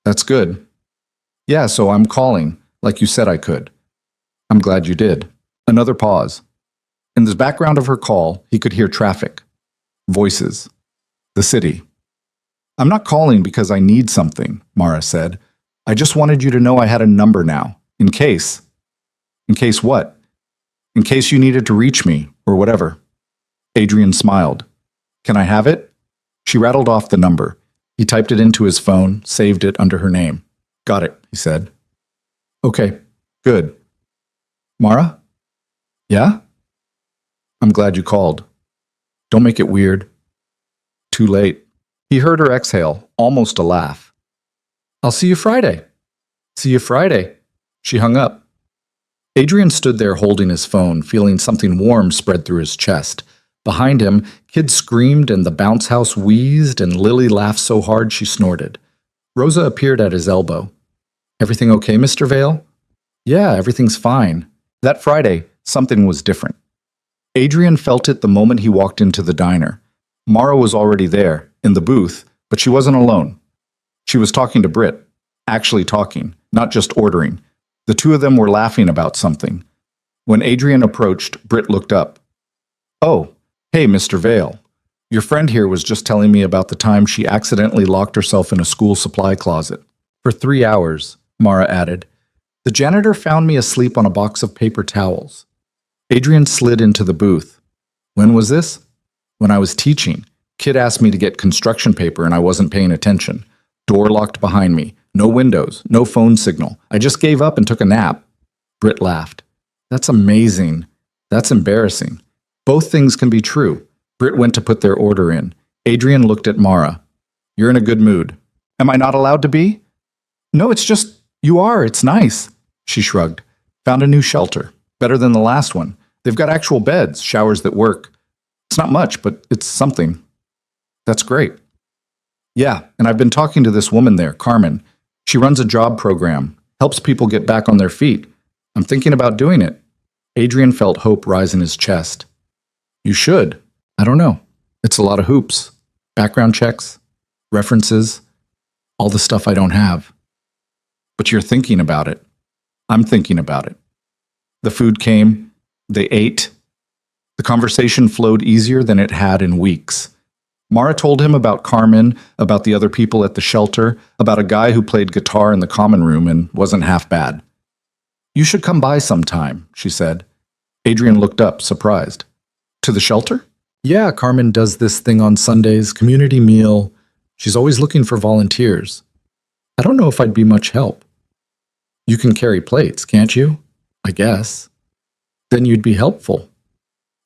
That's good. Yeah, so I'm calling, like you said I could. I'm glad you did. Another pause. In the background of her call, he could hear traffic. Voices. The city. I'm not calling because I need something, Mara said. I just wanted you to know I had a number now, in case. In case what? In case you needed to reach me, or whatever. Adrian smiled. Can I have it? She rattled off the number. He typed it into his phone, saved it under her name. Got it, he said. Okay, good. Mara? Yeah? I'm glad you called. Don't make it weird. Too late. He heard her exhale, almost a laugh. I'll see you Friday. See you Friday. She hung up. Adrian stood there holding his phone, feeling something warm spread through his chest. Behind him, kids screamed and the bounce house wheezed and Lily laughed so hard she snorted. Rosa appeared at his elbow. Everything okay, Mr. Vale? Yeah, everything's fine. That Friday, something was different. Adrian felt it the moment he walked into the diner. Mara was already there, in the booth, but she wasn't alone. She was talking to Britt. Actually talking, not just ordering. The two of them were laughing about something. When Adrian approached, Britt looked up. Oh, hey, Mr. Vale. Your friend here was just telling me about the time she accidentally locked herself in a school supply closet. For 3 hours, Mara added. The janitor found me asleep on a box of paper towels. Adrian slid into the booth. When was this? When I was teaching. Kid asked me to get construction paper and I wasn't paying attention. Door locked behind me. No windows. No phone signal. I just gave up and took a nap. Britt laughed. That's amazing. That's embarrassing. Both things can be true. Britt went to put their order in. Adrian looked at Mara. You're in a good mood. Am I not allowed to be? No, it's just, you are. It's nice. She shrugged. Found a new shelter. Better than the last one. They've got actual beds, showers that work. It's not much, but it's something. That's great. Yeah, and I've been talking to this woman there, Carmen. She runs a job program, helps people get back on their feet. I'm thinking about doing it. Adrian felt hope rise in his chest. You should. I don't know. It's a lot of hoops. Background checks, references, all the stuff I don't have. But you're thinking about it. I'm thinking about it. The food came. They ate. The conversation flowed easier than it had in weeks. Mara told him about Carmen, about the other people at the shelter, about a guy who played guitar in the common room and wasn't half bad. You should come by sometime, she said. Adrian looked up, surprised. To the shelter? Yeah, Carmen does this thing on Sundays, community meal. She's always looking for volunteers. I don't know if I'd be much help. You can carry plates, can't you? I guess. Then you'd be helpful.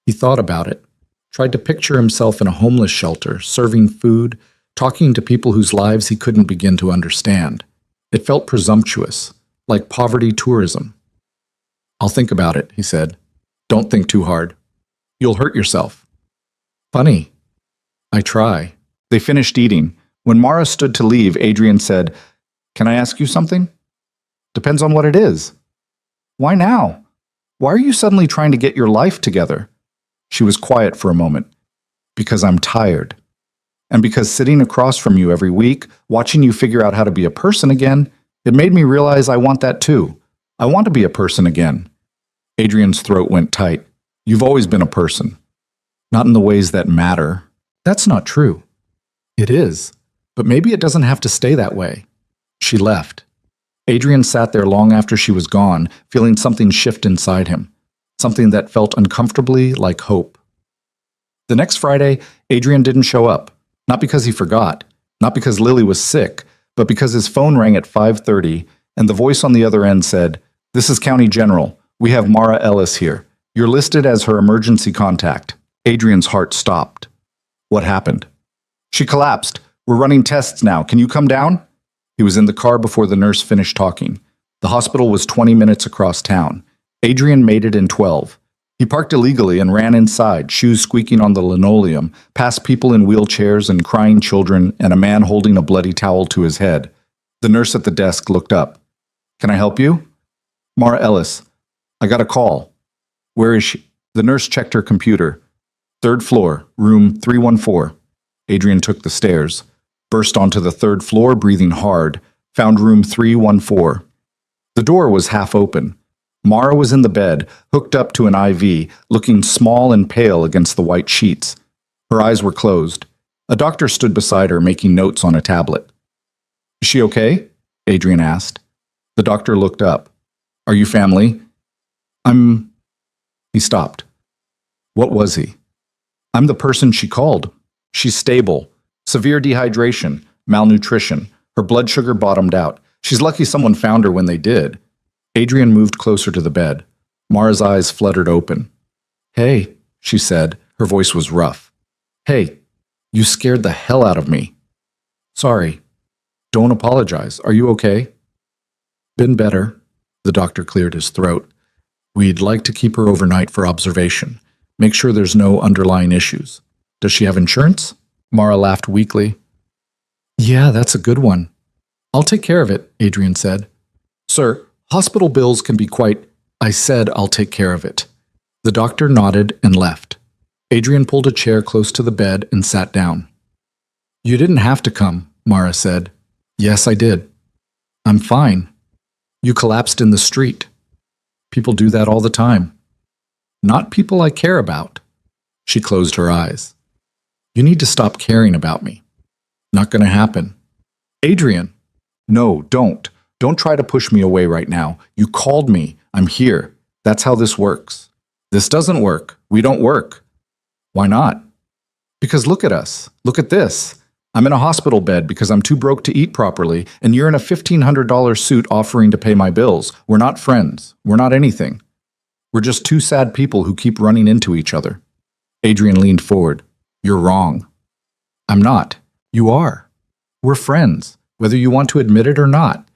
He thought about it, tried to picture himself in a homeless shelter, serving food, talking to people whose lives he couldn't begin to understand. It felt presumptuous, like poverty tourism. I'll think about it, he said. Don't think too hard. You'll hurt yourself. Funny. I try. They finished eating. When Mara stood to leave, Adrian said, Can I ask you something? Depends on what it is. Why now? Why are you suddenly trying to get your life together? She was quiet for a moment. Because I'm tired. And because sitting across from you every week, watching you figure out how to be a person again, it made me realize I want that too. I want to be a person again. Adrian's throat went tight. You've always been a person. Not in the ways that matter. That's not true. It is. But maybe it doesn't have to stay that way. She left. Adrian sat there long after she was gone, feeling something shift inside him. Something that felt uncomfortably like hope. The next Friday, Adrian didn't show up. Not because he forgot. Not because Lily was sick. But because his phone rang at 5:30, and the voice on the other end said, This is County General. We have Mara Ellis here. You're listed as her emergency contact. Adrian's heart stopped. What happened? She collapsed. We're running tests now. Can you come down? He was in the car before the nurse finished talking. The hospital was 20 minutes across town. Adrian made it in 12. He parked illegally and ran inside, shoes squeaking on the linoleum, past people in wheelchairs and crying children and a man holding a bloody towel to his head. The nurse at the desk looked up. Can I help you? Mara Ellis. I got a call. Where is she? The nurse checked her computer. 3rd floor, room 314. Adrian took the stairs, burst onto the 3rd floor, breathing hard, found room 314. The door was half open. Mara was in the bed, hooked up to an IV, looking small and pale against the white sheets. Her eyes were closed. A doctor stood beside her, making notes on a tablet. Is she okay? Adrian asked. The doctor looked up. Are you family? He stopped. What was he? I'm the person she called. She's stable. Severe dehydration, malnutrition. Her blood sugar bottomed out. She's lucky someone found her when they did. Adrian moved closer to the bed. Mara's eyes fluttered open. Hey, she said. Her voice was rough. Hey, you scared the hell out of me. Sorry. Don't apologize. Are you okay? Been better. The doctor cleared his throat. We'd like to keep her overnight for observation. Make sure there's no underlying issues. Does she have insurance? Mara laughed weakly. Yeah, that's a good one. I'll take care of it, Adrian said. Sir, hospital bills can be quite... I said I'll take care of it. The doctor nodded and left. Adrian pulled a chair close to the bed and sat down. You didn't have to come, Mara said. Yes, I did. I'm fine. You collapsed in the street. People do that all the time. Not people I care about. She closed her eyes. You need to stop caring about me. Not gonna happen. Adrian. No, don't. Don't try to push me away right now. You called me. I'm here. That's how this works. This doesn't work. We don't work. Why not? Because look at us. Look at this. I'm in a hospital bed because I'm too broke to eat properly, and you're in a $1,500 suit offering to pay my bills. We're not friends. We're not anything. We're just two sad people who keep running into each other. Adrian leaned forward. You're wrong. I'm not. You are. We're friends, whether you want to admit it or not.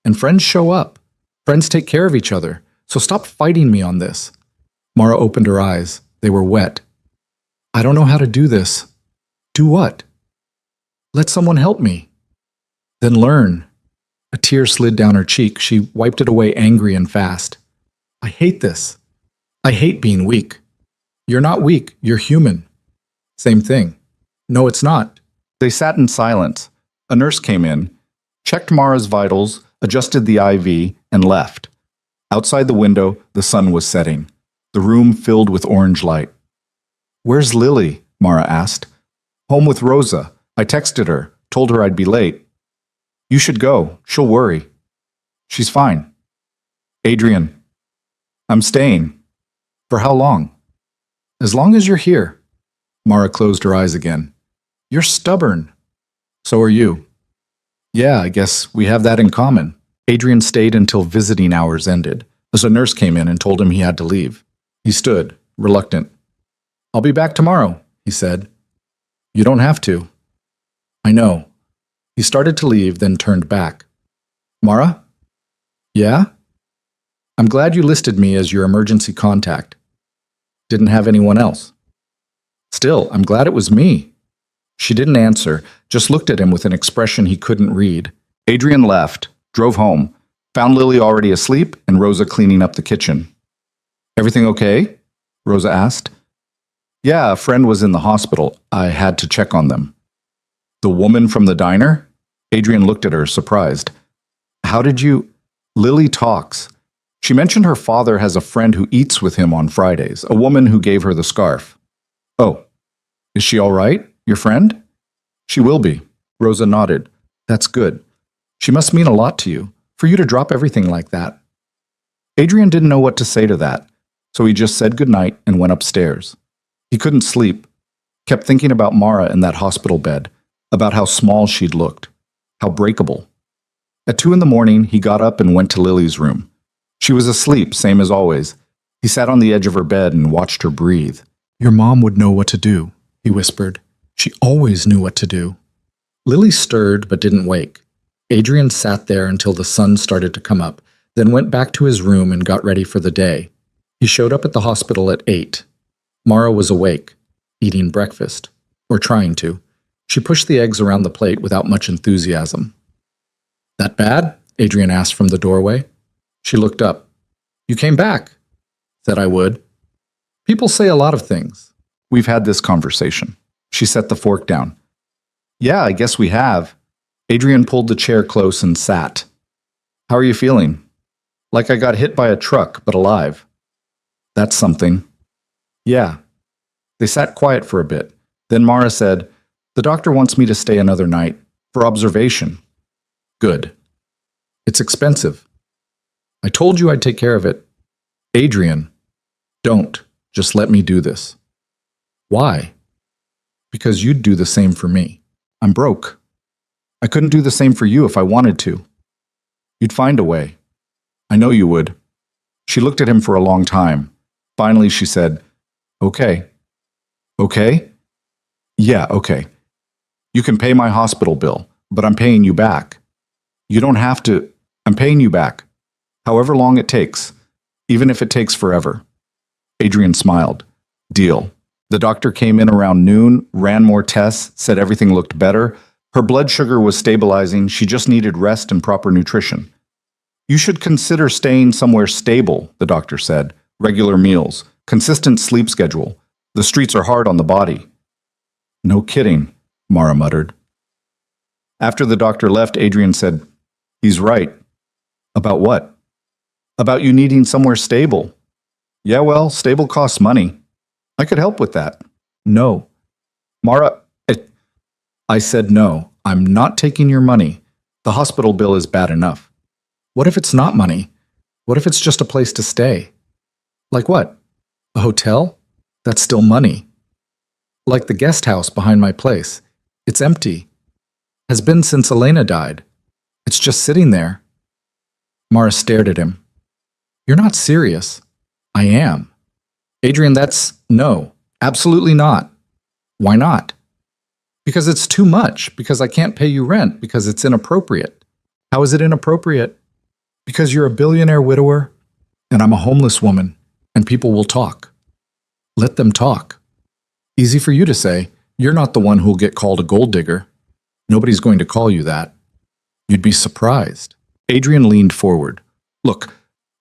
And friends show up. Friends take care of each other. So stop fighting me on this. Mara opened her eyes. They were wet. I don't know how to do this. Do what? Let someone help me. Then learn. A tear slid down her cheek. She wiped it away angry and fast. I hate this. I hate being weak. You're not weak. You're human. Same thing. No, it's not. They sat in silence. A nurse came in, checked Mara's vitals, adjusted the IV, and left. Outside the window, the sun was setting. The room filled with orange light. Where's Lily? Mara asked. Home with Rosa. I texted her, told her I'd be late. You should go. She'll worry. She's fine. Adrian. I'm staying. For how long? As long as you're here. Mara closed her eyes again. You're stubborn. So are you. Yeah, I guess we have that in common. Adrian stayed until visiting hours ended, as a nurse came in and told him he had to leave. He stood, reluctant. I'll be back tomorrow, he said. You don't have to. I know. He started to leave, then turned back. Mara? Yeah? I'm glad you listed me as your emergency contact. Didn't have anyone else. Still, I'm glad it was me. She didn't answer, just looked at him with an expression he couldn't read. Adrian left, drove home, found Lily already asleep and Rosa cleaning up the kitchen. Everything okay? Rosa asked. Yeah, a friend was in the hospital. I had to check on them. The woman from the diner? Adrian looked at her, surprised. How did you... Lily talks. She mentioned her father has a friend who eats with him on Fridays, a woman who gave her the scarf. Oh, is she all right? Your friend? She will be. Rosa nodded. That's good. She must mean a lot to you, for you to drop everything like that. Adrian didn't know what to say to that, so he just said goodnight and went upstairs. He couldn't sleep, kept thinking about Mara in that hospital bed, about how small she'd looked, how breakable. At 2 a.m, he got up and went to Lily's room. She was asleep, same as always. He sat on the edge of her bed and watched her breathe. Your mom would know what to do, he whispered. She always knew what to do. Lily stirred but didn't wake. Adrian sat there until the sun started to come up, then went back to his room and got ready for the day. He showed up at the hospital at 8. Mara was awake, eating breakfast, or trying to. She pushed the eggs around the plate without much enthusiasm. That bad? Adrian asked from the doorway. She looked up. You came back. Said I would. People say a lot of things. We've had this conversation. She set the fork down. Yeah, I guess we have. Adrian pulled the chair close and sat. How are you feeling? Like I got hit by a truck, but alive. That's something. Yeah. They sat quiet for a bit. Then Mara said, The doctor wants me to stay another night, for observation. Good. It's expensive. I told you I'd take care of it. Adrian, don't. Just let me do this. Why? Because you'd do the same for me. I'm broke. I couldn't do the same for you if I wanted to. You'd find a way. I know you would. She looked at him for a long time. Finally, she said, Okay. Okay? Yeah, okay. You can pay my hospital bill, but I'm paying you back. You don't have to. I'm paying you back. However long it takes, even if it takes forever. Adrian smiled. Deal. The doctor came in around noon, ran more tests, said everything looked better. Her blood sugar was stabilizing. She just needed rest and proper nutrition. You should consider staying somewhere stable, the doctor said. Regular meals, consistent sleep schedule. The streets are hard on the body. No kidding, Mara muttered. After the doctor left, Adrian said, He's right. About what? About you needing somewhere stable. Yeah, well, stable costs money. I could help with that. No. Mara, I said no, I'm not taking your money. The hospital bill is bad enough. What if it's not money? What if it's just a place to stay? Like what? A hotel? That's still money. Like the guest house behind my place. It's empty. Has been since Elena died. It's just sitting there. Mara stared at him. You're not serious. I am. Adrian, no, absolutely not. Why not? Because it's too much, because I can't pay you rent, because it's inappropriate. How is it inappropriate? Because you're a billionaire widower, and I'm a homeless woman, and people will talk. Let them talk. Easy for you to say, you're not the one who'll get called a gold digger. Nobody's going to call you that. You'd be surprised. Adrian leaned forward. Look,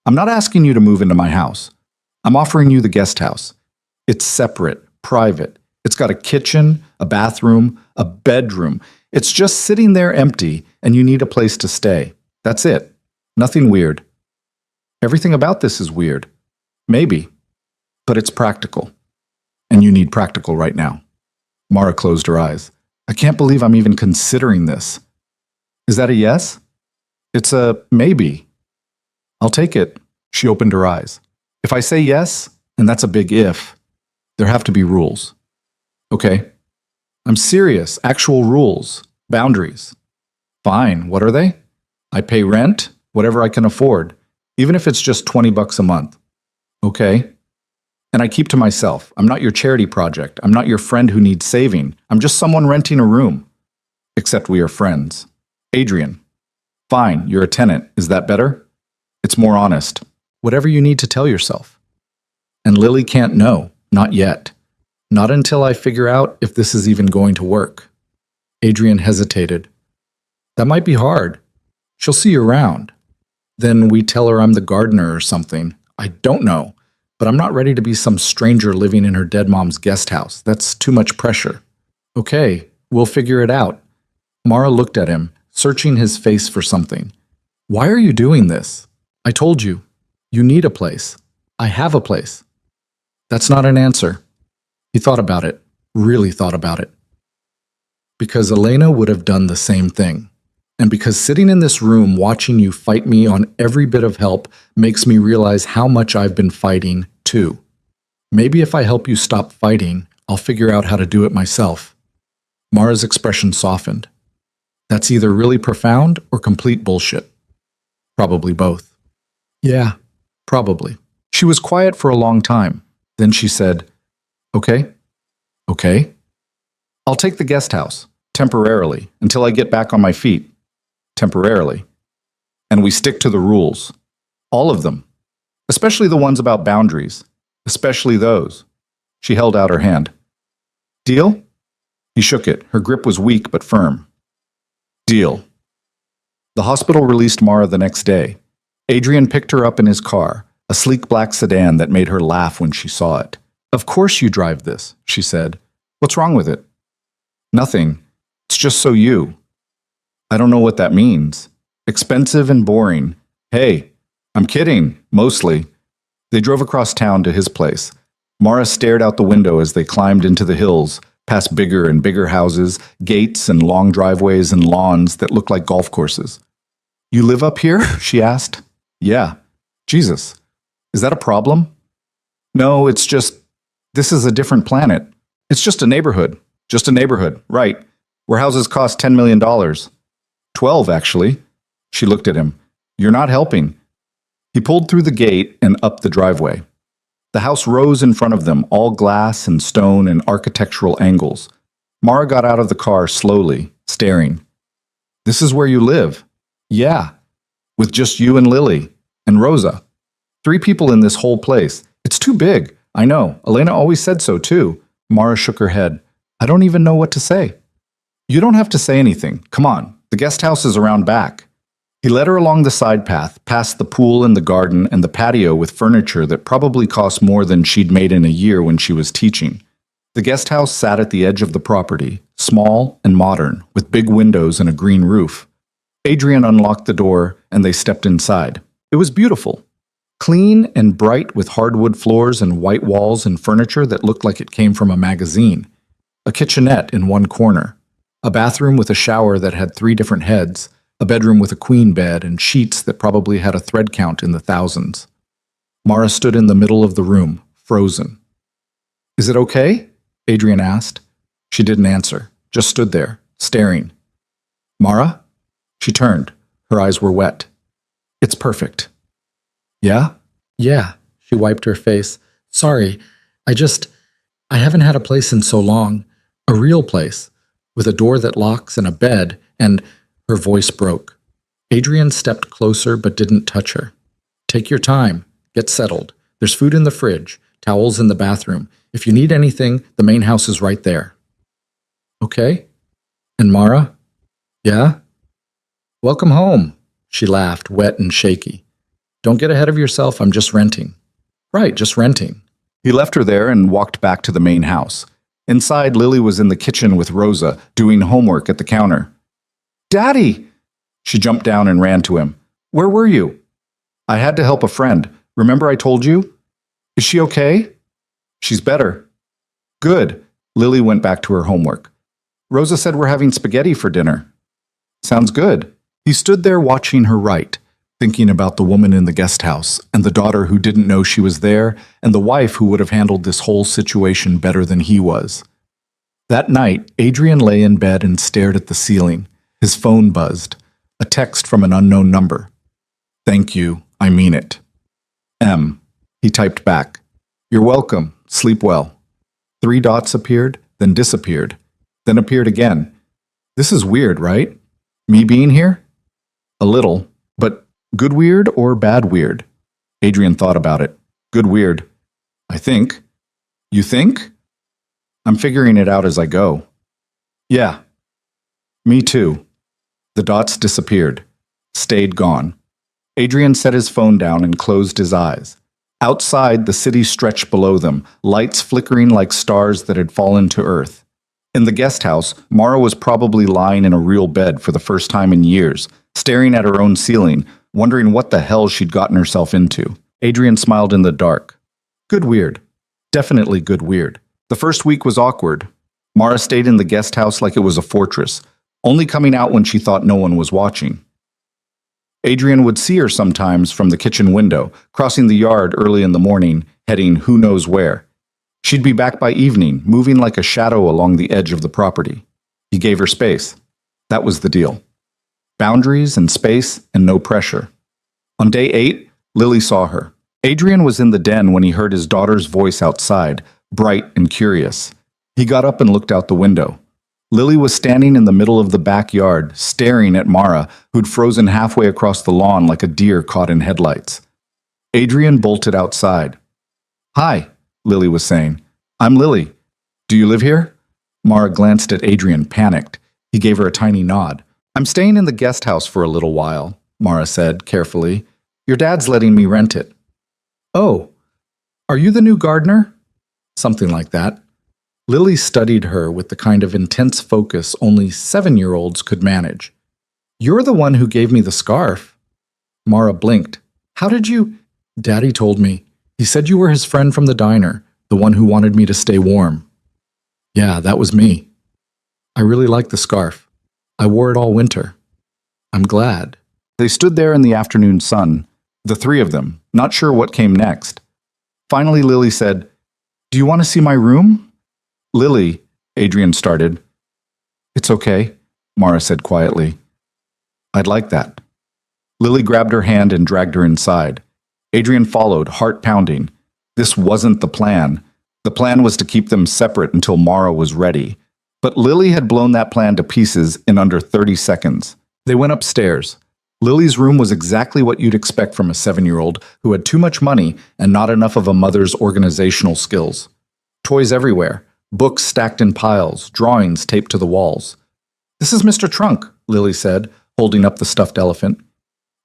I'm not asking you to move into my house. I'm offering you the guest house. It's separate, private. It's got a kitchen, a bathroom, a bedroom. It's just sitting there empty, and you need a place to stay. That's it. Nothing weird. Everything about this is weird. Maybe. But it's practical. And you need practical right now. Mara closed her eyes. I can't believe I'm even considering this. Is that a yes? It's a maybe. I'll take it. She opened her eyes. If I say yes, and that's a big if, there have to be rules. Okay. I'm serious. Actual rules. Boundaries. Fine. What are they? I pay rent, whatever I can afford, even if it's just $20 a month. Okay. And I keep to myself. I'm not your charity project. I'm not your friend who needs saving. I'm just someone renting a room. Except we are friends. Adrian. Fine, you're a tenant. Is that better? It's more honest. Whatever you need to tell yourself. And Lily can't know. Not yet. Not until I figure out if this is even going to work. Adrian hesitated. That might be hard. She'll see you around. Then we tell her I'm the gardener or something. I don't know. But I'm not ready to be some stranger living in her dead mom's guest house. That's too much pressure. Okay, we'll figure it out. Mara looked at him, searching his face for something. Why are you doing this? I told you. You need a place. I have a place. That's not an answer. He thought about it, really thought about it. Because Elena would have done the same thing. And because sitting in this room watching you fight me on every bit of help makes me realize how much I've been fighting, too. Maybe if I help you stop fighting, I'll figure out how to do it myself. Mara's expression softened. That's either really profound or complete bullshit. Probably both. Yeah, probably. She was quiet for a long time. Then she said, Okay. Okay. I'll take the guest house, temporarily, until I get back on my feet. Temporarily. And we stick to the rules. All of them. Especially the ones about boundaries. Especially those. She held out her hand. Deal? He shook it. Her grip was weak but firm. Deal. The hospital released Mara the next day. Adrian picked her up in his car, a sleek black sedan that made her laugh when she saw it. Of course you drive this, she said. What's wrong with it? Nothing. It's just so you. I don't know what that means. Expensive and boring. Hey, I'm kidding, mostly. They drove across town to his place. Mara stared out the window as they climbed into the hills, past bigger and bigger houses, gates and long driveways and lawns that looked like golf courses. You live up here? She asked. Yeah. Jesus. Is that a problem? No, it's just, this is a different planet. It's just a neighborhood. Just a neighborhood, right, where houses cost $10 million. 12, actually. She looked at him. You're not helping. He pulled through the gate and up the driveway. The house rose in front of them, all glass and stone and architectural angles. Mara got out of the car slowly, staring. This is where you live? Yeah. With just you and Lily. And Rosa. 3 people in this whole place. It's too big. I know. Elena always said so, too. Mara shook her head. I don't even know what to say. You don't have to say anything. Come on. The guest house is around back. He led her along the side path, past the pool and the garden and the patio with furniture that probably cost more than she'd made in a year when she was teaching. The guest house sat at the edge of the property, small and modern, with big windows and a green roof. Adrian unlocked the door, and they stepped inside. It was beautiful. Clean and bright with hardwood floors and white walls and furniture that looked like it came from a magazine. A kitchenette in one corner. A bathroom with a shower that had 3 different heads, a bedroom with a queen bed, and sheets that probably had a thread count in the thousands. Mara stood in the middle of the room, frozen. "Is it okay?" Adrian asked. She didn't answer, just stood there, staring. "Mara?" She turned. Her eyes were wet. "It's perfect." "Yeah?" Yeah, she wiped her face. Sorry, I haven't had a place in so long. A real place, with a door that locks and a bed, and her voice broke. Adrian stepped closer but didn't touch her. Take your time. Get settled. There's food in the fridge, towels in the bathroom. If you need anything, the main house is right there. Okay? And Mara? Yeah? Welcome home, she laughed, wet and shaky. Don't get ahead of yourself, I'm just renting. Right, just renting. He left her there and walked back to the main house. Inside, Lily was in the kitchen with Rosa, doing homework at the counter. "Daddy!" She jumped down and ran to him. "Where were you?" "I had to help a friend. Remember I told you?" "Is she okay?" "She's better." "Good." Lily went back to her homework. "Rosa said we're having spaghetti for dinner." "Sounds good." He stood there watching her write, thinking about the woman in the guest house, and the daughter who didn't know she was there, and the wife who would have handled this whole situation better than he was. That night, Adrian lay in bed and stared at the ceiling. His phone buzzed. A text from an unknown number. "Thank you, I mean it." M. He typed back. "You're welcome, sleep well." 3 dots appeared, then disappeared, then appeared again. This is weird, right? Me being here? A little, but good weird or bad weird? Adrian thought about it. Good weird. I think. You think? I'm figuring it out as I go. Yeah. Me too. The dots disappeared. Stayed gone. Adrian set his phone down and closed his eyes. Outside, the city stretched below them, lights flickering like stars that had fallen to earth. In the guest house, Mara was probably lying in a real bed for the first time in years, staring at her own ceiling, wondering what the hell she'd gotten herself into. Adrian smiled in the dark. Good weird. Definitely good weird. The first week was awkward. Mara stayed in the guest house like it was a fortress, only coming out when she thought no one was watching. Adrian would see her sometimes from the kitchen window, crossing the yard early in the morning, heading who knows where. She'd be back by evening, moving like a shadow along the edge of the property. He gave her space. That was the deal. Boundaries and space and no pressure. On day 8, Lily saw her. Adrian was in the den when he heard his daughter's voice outside, bright and curious. He got up and looked out the window. Lily was standing in the middle of the backyard, staring at Mara, who'd frozen halfway across the lawn like a deer caught in headlights. Adrian bolted outside. Hi, Lily was saying. I'm Lily. Do you live here? Mara glanced at Adrian, panicked. He gave her a tiny nod. I'm staying in the guest house for a little while, Mara said, carefully. Your dad's letting me rent it. Oh, are you the new gardener? Something like that. Lily studied her with the kind of intense focus only 7-year-olds could manage. You're the one who gave me the scarf. Mara blinked. How did you? Daddy told me. He said you were his friend from the diner, the one who wanted me to stay warm. Yeah, that was me. I really like the scarf. I wore it all winter. I'm glad. They stood there in the afternoon sun, the 3 of them, not sure what came next. Finally, Lily said, Do you want to see my room? Lily, Adrian started. It's okay, Mara said quietly. I'd like that. Lily grabbed her hand and dragged her inside. Adrian followed, heart pounding. This wasn't the plan. The plan was to keep them separate until Mara was ready. But Lily had blown that plan to pieces in under 30 seconds. They went upstairs. Lily's room was exactly what you'd expect from a 7-year-old who had too much money and not enough of a mother's organizational skills. Toys everywhere. Books stacked in piles, drawings taped to the walls. This is Mr. Trunk, Lily said, holding up the stuffed elephant.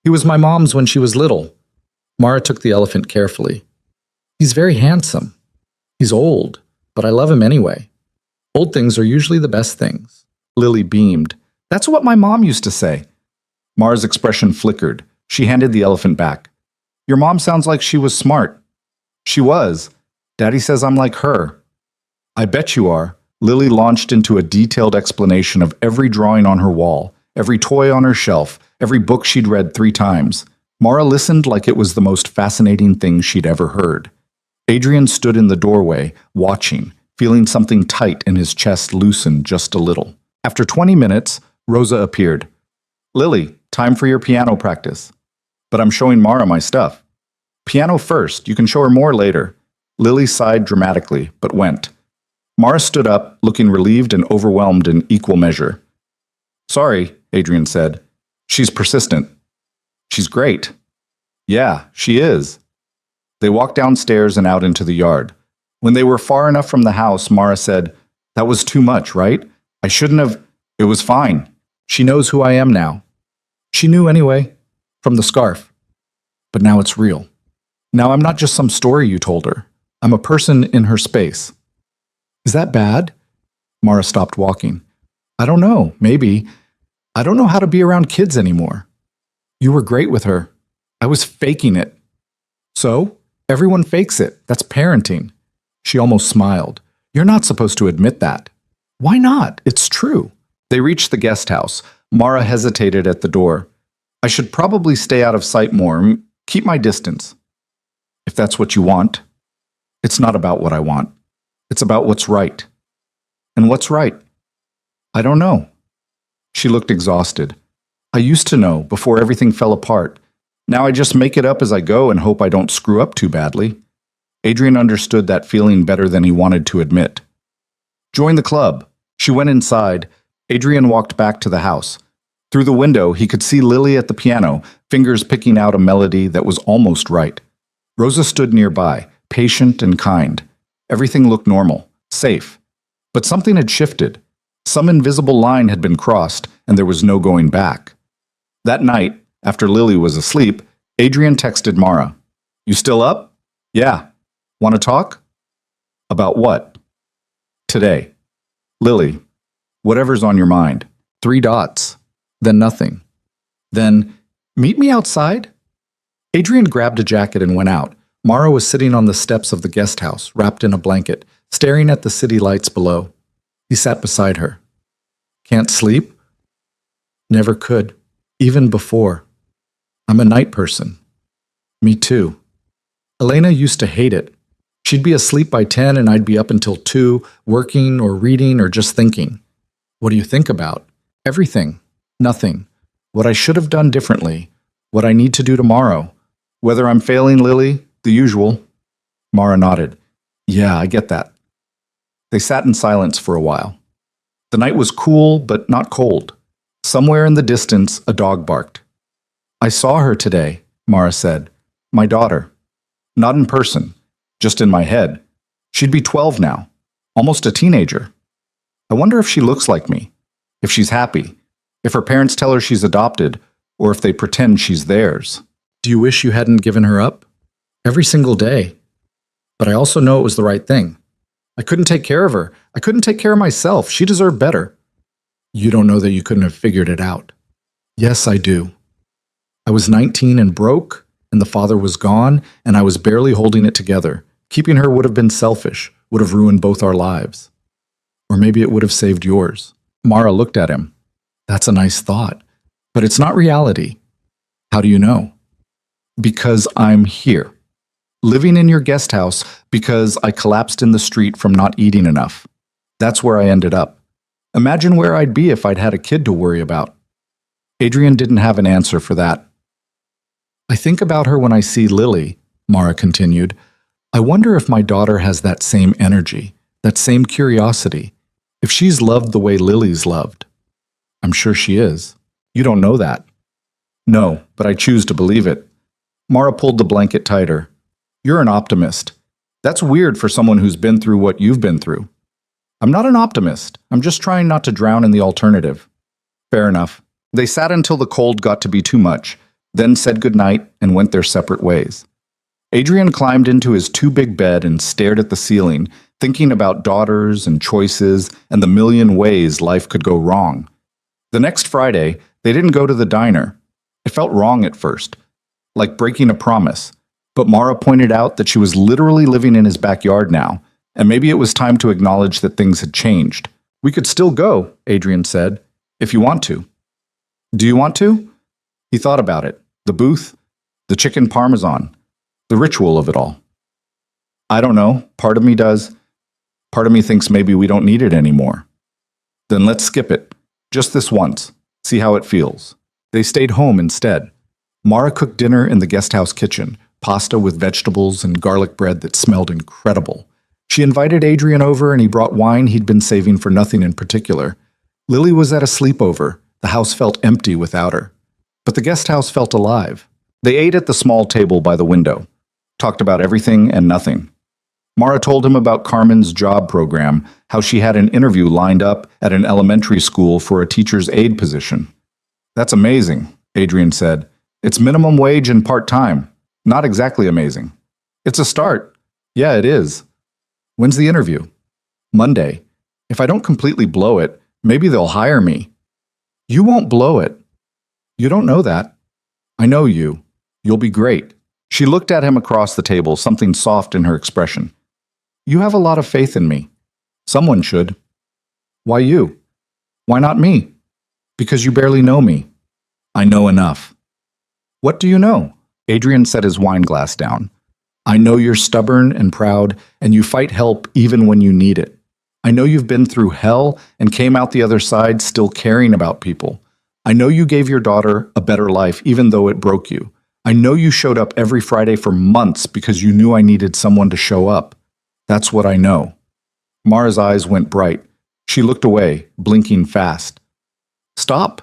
He was my mom's when she was little. Mara took the elephant carefully. He's very handsome. He's old, but I love him anyway. Old things are usually the best things. Lily beamed. That's what my mom used to say. Mara's expression flickered. She handed the elephant back. Your mom sounds like she was smart. She was. Daddy says I'm like her. I bet you are. Lily launched into a detailed explanation of every drawing on her wall, every toy on her shelf, every book she'd read 3 times. Mara listened like it was the most fascinating thing she'd ever heard. Adrian stood in the doorway, watching, feeling something tight in his chest loosen just a little. After 20 minutes, Rosa appeared. "Lily, time for your piano practice." "But I'm showing Mara my stuff." "Piano first, you can show her more later." Lily sighed dramatically, but went. Mara stood up, looking relieved and overwhelmed in equal measure. "Sorry," Adrian said. "She's persistent." "She's great." "Yeah, she is." They walked downstairs and out into the yard. When they were far enough from the house, Mara said, "That was too much, right? I shouldn't have. It was fine. She knows who I am now." She knew anyway, from the scarf. But now it's real. Now I'm not just some story you told her. I'm a person in her space. "Is that bad?" Mara stopped walking. "I don't know, maybe. I don't know how to be around kids anymore. You were great with her. I was faking it." "So? Everyone fakes it. That's parenting." She almost smiled. "You're not supposed to admit that." "Why not? It's true." They reached the guest house. Mara hesitated at the door. "I should probably stay out of sight more. Keep my distance." "If that's what you want." "It's not about what I want. It's about what's right." "And what's right?" "I don't know." She looked exhausted. "I used to know, before everything fell apart. Now I just make it up as I go and hope I don't screw up too badly." Adrian understood that feeling better than he wanted to admit. "Join the club." She went inside. Adrian walked back to the house. Through the window, he could see Lily at the piano, fingers picking out a melody that was almost right. Rosa stood nearby, patient and kind. Everything looked normal, safe. But something had shifted. Some invisible line had been crossed, and there was no going back. That night, after Lily was asleep, Adrian texted Mara. "You still up?" "Yeah." "Want to talk?" "About what?" "Today." "Lily, whatever's on your mind." 3 dots. Then nothing. Then, "Meet me outside?" Adrian grabbed a jacket and went out. Mara was sitting on the steps of the guest house, wrapped in a blanket, staring at the city lights below. He sat beside her. "Can't sleep?" "Never could. Even before. I'm a night person." "Me too." Elena used to hate it. She'd be asleep by 10 and I'd be up until 2, working or reading or just thinking. "What do you think about?" "Everything. Nothing. What I should have done differently. What I need to do tomorrow. Whether I'm failing, Lily, the usual." Mara nodded. "Yeah, I get that." They sat in silence for a while. The night was cool, but not cold. Somewhere in the distance, a dog barked. "I saw her today," Mara said. "My daughter. Not in person, just in my head. She'd be 12 now, almost a teenager. I wonder if she looks like me, if she's happy, if her parents tell her she's adopted, or if they pretend she's theirs." "Do you wish you hadn't given her up?" "Every single day. But I also know it was the right thing. I couldn't take care of her. I couldn't take care of myself. She deserved better." "You don't know that you couldn't have figured it out." "Yes, I do. I was 19 and broke, and the father was gone, and I was barely holding it together. Keeping her would have been selfish, would have ruined both our lives. Or maybe it would have saved yours." Mara looked at him. "That's a nice thought. But it's not reality." "How do you know?" "Because I'm here. Living in your guest house because I collapsed in the street from not eating enough. That's where I ended up. Imagine where I'd be if I'd had a kid to worry about." Adrian didn't have an answer for that. "I think about her when I see Lily," Mara continued. "I wonder if my daughter has that same energy, that same curiosity, if she's loved the way Lily's loved. I'm sure she is. You don't know that." "No, but I choose to believe it." Mara pulled the blanket tighter. "You're an optimist. That's weird for someone who's been through what you've been through." "I'm not an optimist. I'm just trying not to drown in the alternative." "Fair enough." They sat until the cold got to be too much, then said goodnight and went their separate ways. Adrian climbed into his too-big bed and stared at the ceiling, thinking about daughters and choices and the million ways life could go wrong. The next Friday, they didn't go to the diner. It felt wrong at first, like breaking a promise. But Mara pointed out that she was literally living in his backyard now, and maybe it was time to acknowledge that things had changed. We could still go, Adrian said, if you want to. Do you want to? He thought about it. The booth, the chicken parmesan, the ritual of it all. I don't know. Part of me does. Part of me thinks maybe we don't need it anymore. Then let's skip it. Just this once. See how it feels. They stayed home instead. Mara cooked dinner in the guest house kitchen, pasta with vegetables and garlic bread that smelled incredible. She invited Adrian over and he brought wine he'd been saving for nothing in particular. Lily was at a sleepover. The house felt empty without her. But the guest house felt alive. They ate at the small table by the window, talked about everything and nothing. Mara told him about Carmen's job program, how she had an interview lined up at an elementary school for a teacher's aide position. That's amazing, Adrian said. It's minimum wage and part-time. Not exactly amazing. It's a start. Yeah, it is. When's the interview? Monday. If I don't completely blow it, maybe they'll hire me. You won't blow it. You don't know that. I know you. You'll be great. She looked at him across the table, something soft in her expression. You have a lot of faith in me. Someone should. Why you? Why not me? Because you barely know me. I know enough. What do you know? Adrian set his wine glass down. I know you're stubborn and proud, and you fight help even when you need it. I know you've been through hell and came out the other side still caring about people. I know you gave your daughter a better life even though it broke you. I know you showed up every Friday for months because you knew I needed someone to show up. That's what I know. Mara's eyes went bright. She looked away, blinking fast. Stop.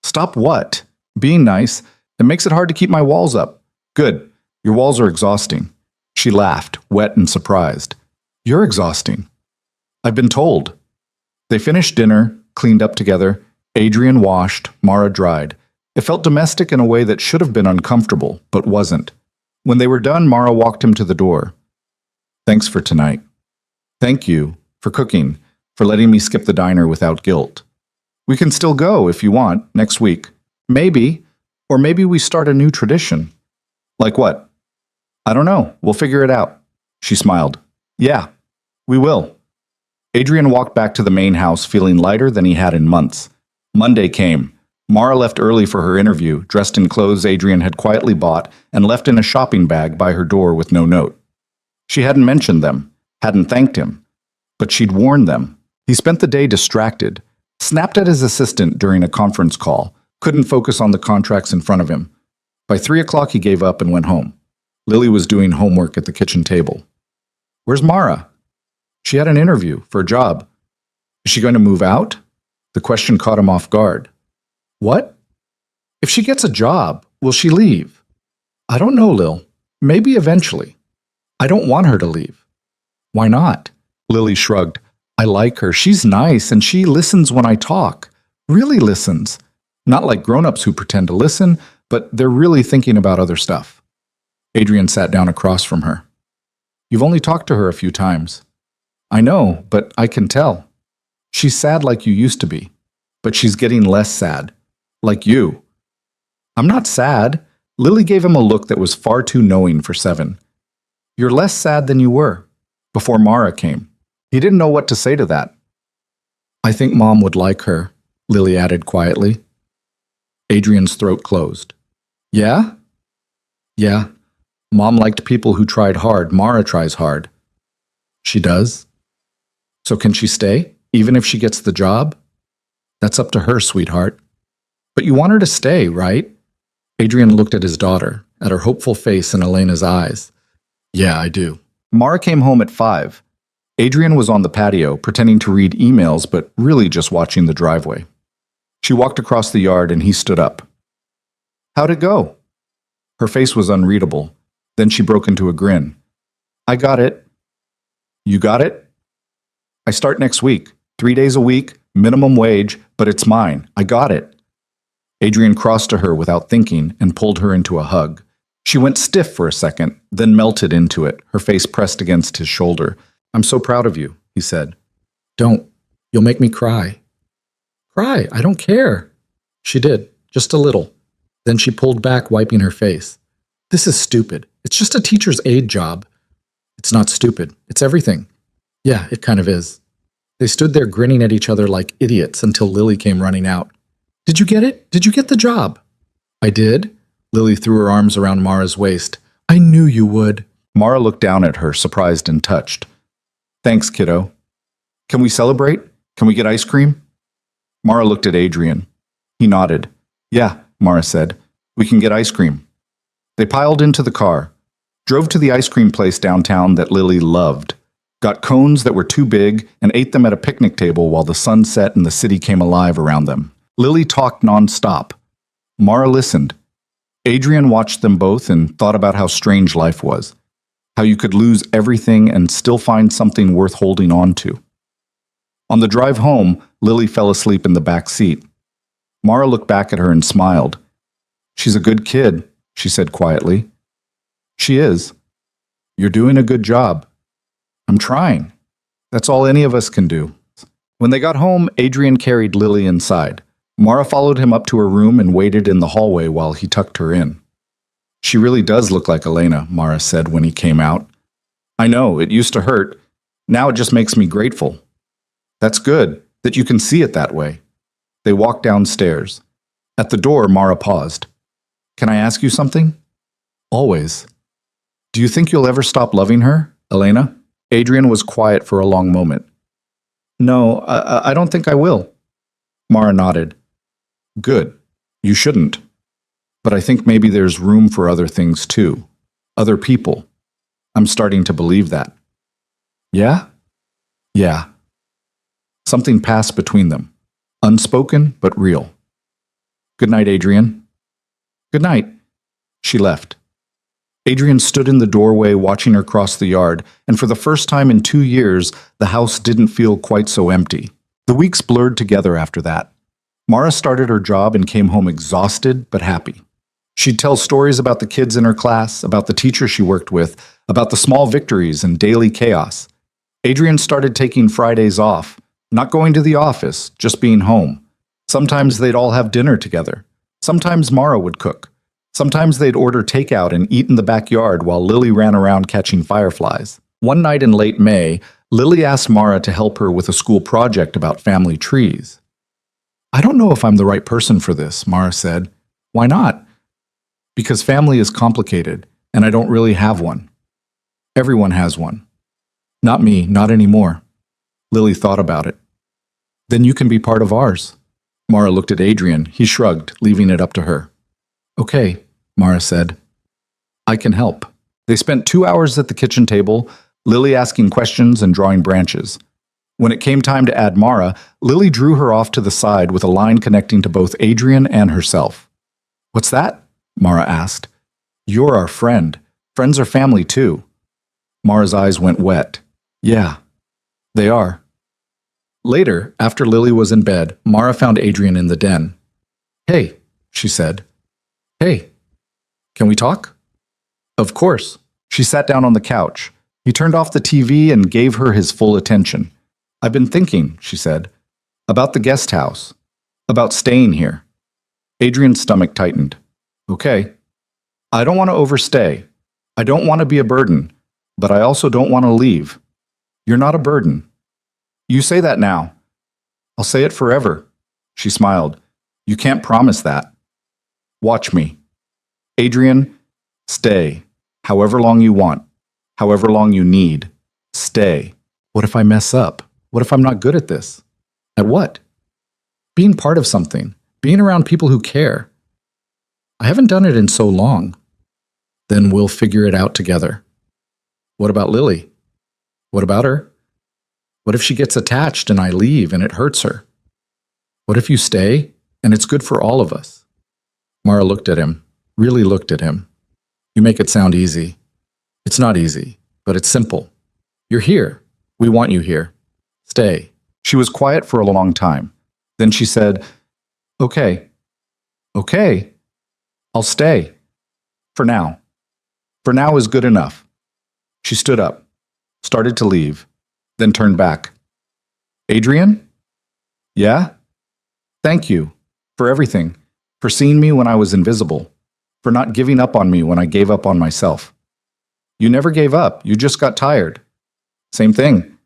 Stop what? Being nice. It makes it hard to keep my walls up. Good. Your walls are exhausting. She laughed, wet and surprised. You're exhausting. I've been told. They finished dinner, cleaned up together. Adrian washed, Mara dried. It felt domestic in a way that should have been uncomfortable, but wasn't. When they were done, Mara walked him to the door. Thanks for tonight. Thank you for cooking, for letting me skip the diner without guilt. We can still go if you want, next week. Maybe. Or maybe we start a new tradition. Like what? I don't know. We'll figure it out. She smiled. Yeah, we will. Adrian walked back to the main house feeling lighter than he had in months. Monday came. Mara left early for her interview, dressed in clothes Adrian had quietly bought and left in a shopping bag by her door with no note. She hadn't mentioned them, hadn't thanked him, but she'd warned them. He spent the day distracted, snapped at his assistant during a conference call, couldn't focus on the contracts in front of him. By 3 o'clock he gave up and went home. Lily was doing homework at the kitchen table. Where's Mara? She had an interview for a job. Is she going to move out? The question caught him off guard. What? If she gets a job, will she leave? I don't know, Lil. Maybe eventually. I don't want her to leave. Why not? Lily shrugged. I like her. She's nice and she listens when I talk. Really listens. Not like grown-ups who pretend to listen, but they're really thinking about other stuff. Adrian sat down across from her. You've only talked to her a few times. I know, but I can tell. She's sad like you used to be, but she's getting less sad. Like you. I'm not sad. Lily gave him a look that was far too knowing for 7. You're less sad than you were, before Mara came. He didn't know what to say to that. I think Mom would like her, Lily added quietly. Adrian's throat closed. Yeah? Yeah. Mom liked people who tried hard. Mara tries hard. She does? So can she stay, even if she gets the job? That's up to her, sweetheart. But you want her to stay, right? Adrian looked at his daughter, at her hopeful face and Elena's eyes. Yeah, I do. Mara came home at 5. Adrian was on the patio, pretending to read emails, but really just watching the driveway. She walked across the yard and he stood up. How'd it go? Her face was unreadable. Then she broke into a grin. I got it. You got it? I start next week. 3 days a week, minimum wage, but it's mine. I got it. Adrian crossed to her without thinking and pulled her into a hug. She went stiff for a second, then melted into it, her face pressed against his shoulder. I'm so proud of you, he said. Don't. You'll make me cry. Cry? I don't care. She did, just a little. Then she pulled back, wiping her face. This is stupid. It's just a teacher's aide job. It's not stupid. It's everything. Yeah, it kind of is. They stood there grinning at each other like idiots until Lily came running out. Did you get it? Did you get the job? I did. Lily threw her arms around Mara's waist. I knew you would. Mara looked down at her, surprised and touched. Thanks, kiddo. Can we celebrate? Can we get ice cream? Mara looked at Adrian. He nodded. Yeah, Mara said. We can get ice cream. They piled into the car, drove to the ice cream place downtown that Lily loved, got cones that were too big, and ate them at a picnic table while the sun set and the city came alive around them. Lily talked nonstop. Mara listened. Adrian watched them both and thought about how strange life was, how you could lose everything and still find something worth holding on to. On the drive home, Lily fell asleep in the back seat. Mara looked back at her and smiled. She's a good kid, she said quietly. She is. You're doing a good job. I'm trying. That's all any of us can do. When they got home, Adrian carried Lily inside. Mara followed him up to her room and waited in the hallway while he tucked her in. She really does look like Elena, Mara said when he came out. I know, it used to hurt. Now it just makes me grateful. That's good, that you can see it that way. They walked downstairs. At the door, Mara paused. Can I ask you something? Always. Do you think you'll ever stop loving her, Elena? Adrian was quiet for a long moment. No, I don't think I will. Mara nodded. Good. You shouldn't. But I think maybe there's room for other things too. Other people. I'm starting to believe that. Yeah? Yeah. Something passed between them. Unspoken, but real. Good night, Adrian. Good night. She left. Adrian stood in the doorway watching her cross the yard, and for the first time in 2 years, the house didn't feel quite so empty. The weeks blurred together after that. Mara started her job and came home exhausted but happy. She'd tell stories about the kids in her class, about the teacher she worked with, about the small victories and daily chaos. Adrian started taking Fridays off, not going to the office, just being home. Sometimes they'd all have dinner together. Sometimes Mara would cook. Sometimes they'd order takeout and eat in the backyard while Lily ran around catching fireflies. One night in late May, Lily asked Mara to help her with a school project about family trees. I don't know if I'm the right person for this, Mara said. Why not? Because family is complicated, and I don't really have one. Everyone has one. Not me, not anymore. Lily thought about it. Then you can be part of ours. Mara looked at Adrian. He shrugged, leaving it up to her. Okay, Mara said. I can help. They spent 2 hours at the kitchen table, Lily asking questions and drawing branches. When it came time to add Mara, Lily drew her off to the side with a line connecting to both Adrian and herself. What's that? Mara asked. You're our friend. Friends are family too. Mara's eyes went wet. Yeah, they are. Later, after Lily was in bed, Mara found Adrian in the den. Hey, she said. Hey, can we talk? Of course. She sat down on the couch. He turned off the TV and gave her his full attention. I've been thinking, she said, about the guest house, about staying here. Adrian's stomach tightened. Okay. I don't want to overstay. I don't want to be a burden, but I also don't want to leave. You're not a burden. You say that now. I'll say it forever. She smiled. You can't promise that. Watch me. Adrian, stay. However long you want. However long you need. Stay. What if I mess up? What if I'm not good at this? At what? Being part of something. Being around people who care. I haven't done it in so long. Then we'll figure it out together. What about Lily? What about her? What if she gets attached and I leave and it hurts her? What if you stay and it's good for all of us? Mara looked at him, really looked at him. You make it sound easy. It's not easy, but it's simple. You're here. We want you here. Stay. She was quiet for a long time. Then she said, Okay. Okay. I'll stay. For now. For now is good enough. She stood up, started to leave, then turned back. Adrian? Yeah? Thank you. For everything. For seeing me when I was invisible. For not giving up on me when I gave up on myself. You never gave up. You just got tired. Same thing.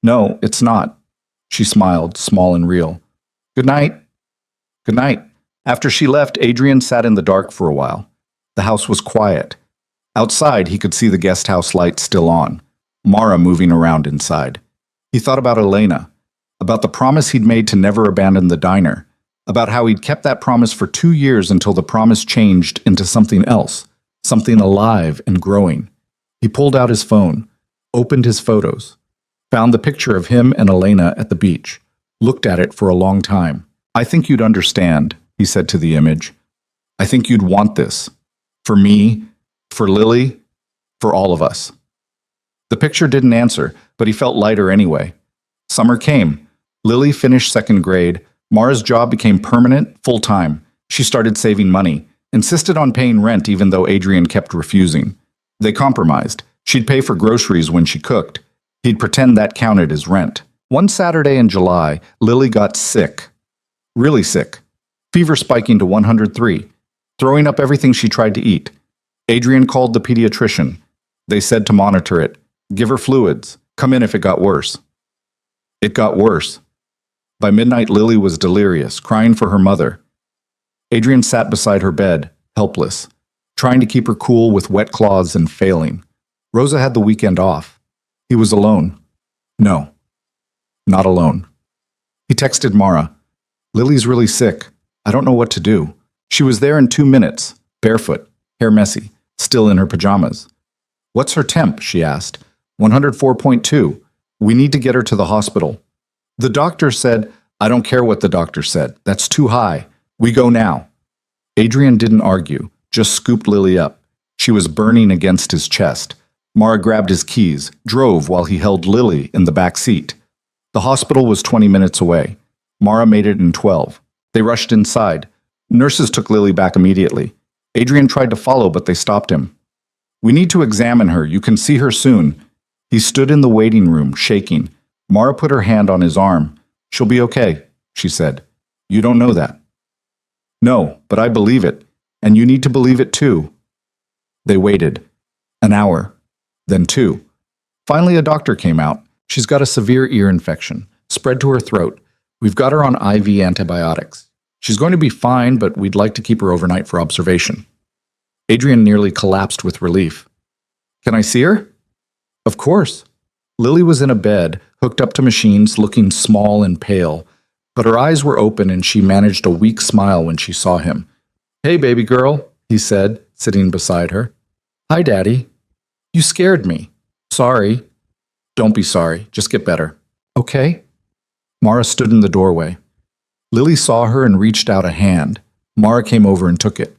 No, it's not. She smiled, small and real. Good night. Good night. After she left, Adrian sat in the dark for a while. The house was quiet. Outside, he could see the guest house lights still on, Mara moving around inside. He thought about Elena, about the promise he'd made to never abandon the diner, about how he'd kept that promise for 2 years until the promise changed into something else, something alive and growing. He pulled out his phone, opened his photos, found the picture of him and Elena at the beach, looked at it for a long time. I think you'd understand, he said to the image. I think you'd want this. For me, for Lily, for all of us. The picture didn't answer, but he felt lighter anyway. Summer came. Lily finished 2nd grade. Mara's job became permanent, full-time. She started saving money, insisted on paying rent even though Adrian kept refusing. They compromised. She'd pay for groceries when she cooked. He'd pretend that counted as rent. One Saturday in July, Lily got sick. Really sick. Fever spiking to 103. Throwing up everything she tried to eat. Adrian called the pediatrician. They said to monitor it. Give her fluids. Come in if it got worse. It got worse. By midnight, Lily was delirious, crying for her mother. Adrian sat beside her bed, helpless, trying to keep her cool with wet cloths and failing. Rosa had the weekend off. He was alone. No, not alone. He texted Mara. Lily's really sick. I don't know what to do. She was there in 2 minutes, barefoot, hair messy, still in her pajamas. What's her temp? She asked. 104.2. We need to get her to the hospital. The doctor said, I don't care what the doctor said. That's too high. We go now. Adrian didn't argue, just scooped Lily up. She was burning against his chest. Mara grabbed his keys, drove while he held Lily in the back seat. The hospital was 20 minutes away. Mara made it in 12. They rushed inside. Nurses took Lily back immediately. Adrian tried to follow, but they stopped him. We need to examine her. You can see her soon. He stood in the waiting room, shaking. Mara put her hand on his arm. She'll be okay, she said. You don't know that. No, but I believe it, and you need to believe it too. They waited. An hour. Then 2. Finally, a doctor came out. She's got a severe ear infection, spread to her throat. We've got her on IV antibiotics. She's going to be fine, but we'd like to keep her overnight for observation. Adrian nearly collapsed with relief. Can I see her? Of course. Lily was in a bed, hooked up to machines, looking small and pale, but her eyes were open and she managed a weak smile when she saw him. Hey, baby girl, he said, sitting beside her. Hi, Daddy. You scared me. Sorry. Don't be sorry. Just get better. Okay? Mara stood in the doorway. Lily saw her and reached out a hand. Mara came over and took it.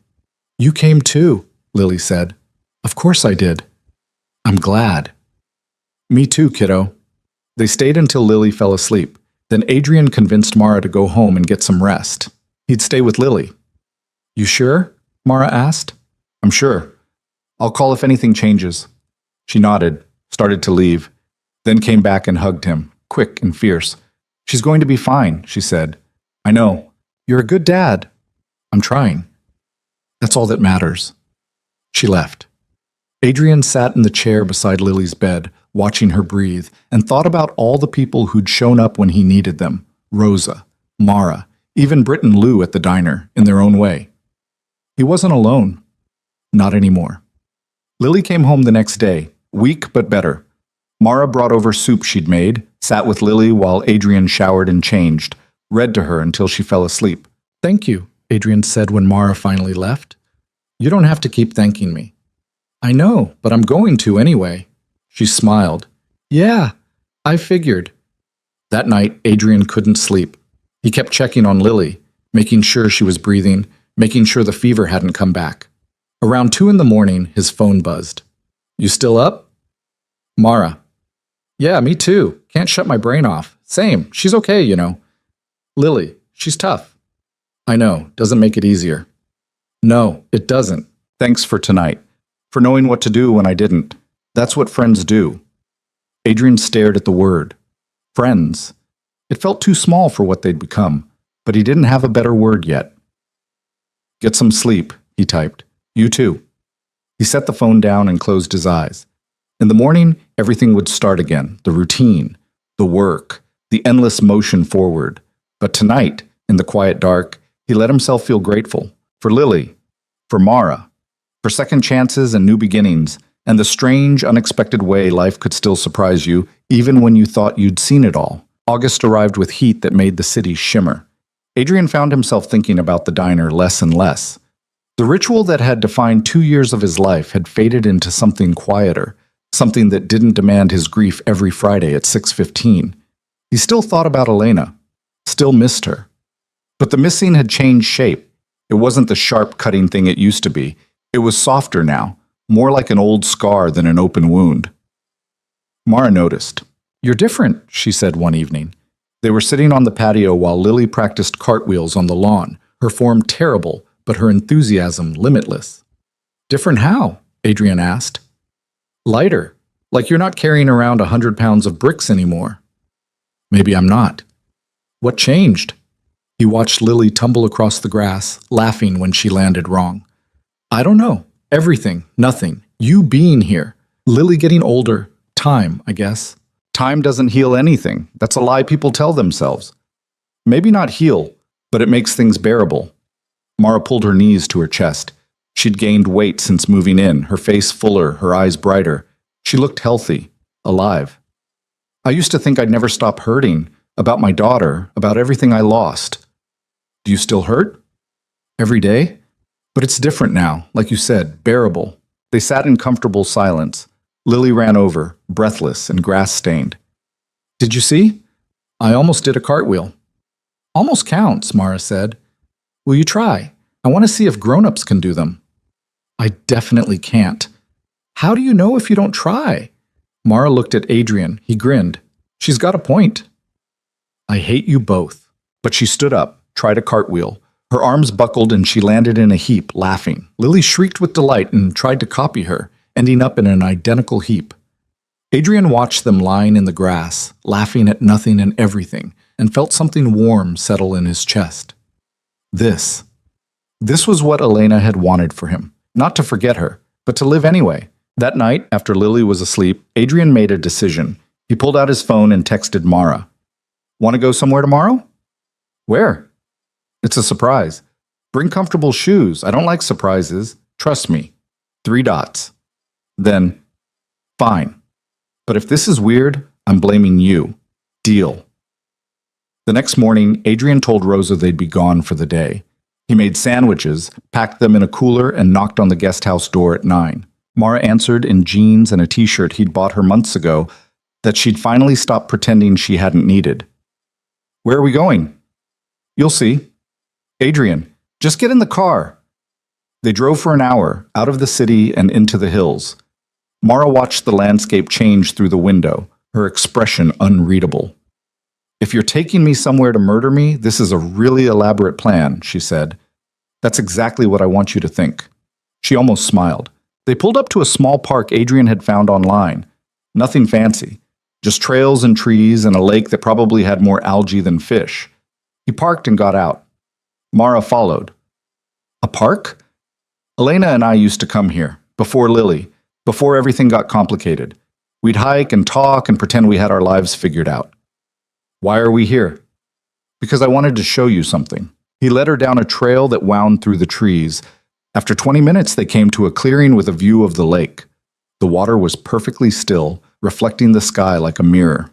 You came too, Lily said. Of course I did. I'm glad. Me too, kiddo. They stayed until Lily fell asleep. Then Adrian convinced Mara to go home and get some rest. He'd stay with Lily. You sure? Mara asked. I'm sure. I'll call if anything changes. She nodded, started to leave, then came back and hugged him, quick and fierce. She's going to be fine, she said. I know. You're a good dad. I'm trying. That's all that matters. She left. Adrian sat in the chair beside Lily's bed, watching her breathe, and thought about all the people who'd shown up when he needed them. Rosa, Mara, even Britt and Lou at the diner, in their own way. He wasn't alone. Not anymore. Lily came home the next day, weak but better. Mara brought over soup she'd made, sat with Lily while Adrian showered and changed, read to her until she fell asleep. Thank you, Adrian said when Mara finally left. You don't have to keep thanking me. I know, but I'm going to anyway. She smiled. Yeah, I figured. That night, Adrian couldn't sleep. He kept checking on Lily, making sure she was breathing, making sure the fever hadn't come back. Around 2 a.m, his phone buzzed. You still up? Mara. Yeah, me too. Can't shut my brain off. Same. She's okay, you know. Lily. She's tough. I know. Doesn't make it easier. No, it doesn't. Thanks for tonight. For knowing what to do when I didn't. That's what friends do. Adrian stared at the word. Friends. It felt too small for what they'd become, but he didn't have a better word yet. Get some sleep, he typed. You too. He set the phone down and closed his eyes. In the morning, everything would start again, the routine. the work, the endless motion forward. But tonight, in the quiet dark, he let himself feel grateful for Lily, for Mara, for second chances and new beginnings, and the strange, unexpected way life could still surprise you even when you thought you'd seen it all. August arrived with heat that made the city shimmer. Adrian found himself thinking about the diner less and less. The ritual that had defined 2 years of his life had faded into something quieter, something that didn't demand his grief every Friday at 6:15. He still thought about Elena, still missed her. But the missing had changed shape. It wasn't the sharp, cutting thing it used to be. It was softer now, more like an old scar than an open wound. Mara noticed. "You're different," she said one evening. They were sitting on the patio while Lily practiced cartwheels on the lawn, her form terrible, but her enthusiasm limitless. "Different how?" Adrian asked. "Lighter, like you're not carrying around 100 pounds of bricks anymore." "Maybe I'm not." "What changed?" He watched Lily tumble across the grass, laughing when she landed wrong. "I don't know. Everything, nothing. You being here. Lily getting older. Time, I guess." "Time doesn't heal anything. That's a lie people tell themselves." "Maybe not heal, but it makes things bearable." Mara pulled her knees to her chest. She'd gained weight since moving in, her face fuller, her eyes brighter. She looked healthy, alive. "I used to think I'd never stop hurting, about my daughter, about everything I lost." "Do you still hurt?" "Every day? But it's different now, like you said, bearable." They sat in comfortable silence. Lily ran over, breathless and grass-stained. "Did you see? I almost did a cartwheel." "Almost counts," Mara said. "Will you try? I want to see if grown-ups can do them." "I definitely can't." "How do you know if you don't try?" Mara looked at Adrian. He grinned. "She's got a point." "I hate you both." But she stood up, tried a cartwheel. Her arms buckled and she landed in a heap, laughing. Lily shrieked with delight and tried to copy her, ending up in an identical heap. Adrian watched them lying in the grass, laughing at nothing and everything, and felt something warm settle in his chest. This was what Elena had wanted for him. Not to forget her, but to live anyway. That night, after Lily was asleep, Adrian made a decision. He pulled out his phone and texted Mara. "Want to go somewhere tomorrow?" "Where?" "It's a surprise. Bring comfortable shoes. I don't like surprises. Trust me." 3 dots. Then, "Fine. But if this is weird, I'm blaming you. Deal." The next morning, Adrian told Rosa they'd be gone for the day. He made sandwiches, packed them in a cooler, and knocked on the guest house door at 9. Mara answered in jeans and a t-shirt he'd bought her months ago that she'd finally stopped pretending she hadn't needed. "Where are we going?" "You'll see." "Adrian, just get in the car." They drove for an hour, out of the city and into the hills. Mara watched the landscape change through the window, her expression unreadable. "If you're taking me somewhere to murder me, this is a really elaborate plan," she said. "That's exactly what I want you to think." She almost smiled. They pulled up to a small park Adrian had found online. Nothing fancy, just trails and trees and a lake that probably had more algae than fish. He parked and got out. Mara followed. "A park?" "Elena and I used to come here, before Lily, before everything got complicated. We'd hike and talk and pretend we had our lives figured out." "Why are we here?" "Because I wanted to show you something." He led her down a trail that wound through the trees. After 20 minutes, they came to a clearing with a view of the lake. The water was perfectly still, reflecting the sky like a mirror.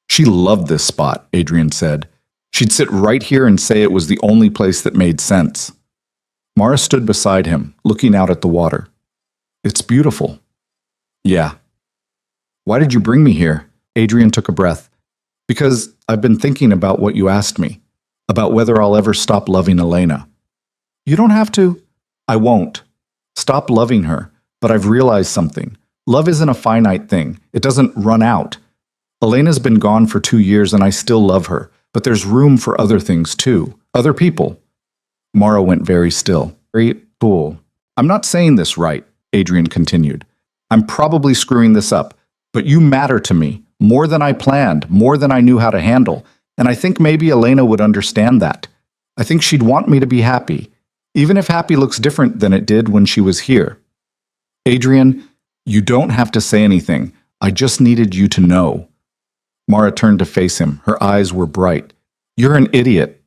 She loved this spot, Adrian said. She'd sit right here and say it was the only place that made sense. Mara stood beside him, looking out at the water. "It's beautiful." "Yeah." "Why did you bring me here?" Adrian took a breath. "Because I've been thinking about what you asked me, about whether I'll ever stop loving Elena." "You don't have to." "I won't. Stop loving her, but I've realized something. Love isn't a finite thing. It doesn't run out. Elena's been gone for 2 years and I still love her, but there's room for other things too, other people." Mara went very still. "Very cool. I'm not saying this right," Adrian continued. "I'm probably screwing this up, but you matter to me, more than I planned, more than I knew how to handle, and I think maybe Elena would understand that. I think she'd want me to be happy, even if happy looks different than it did when she was here. Adrian, you don't have to say anything. I just needed you to know." Mara turned to face him. Her eyes were bright. You're an idiot.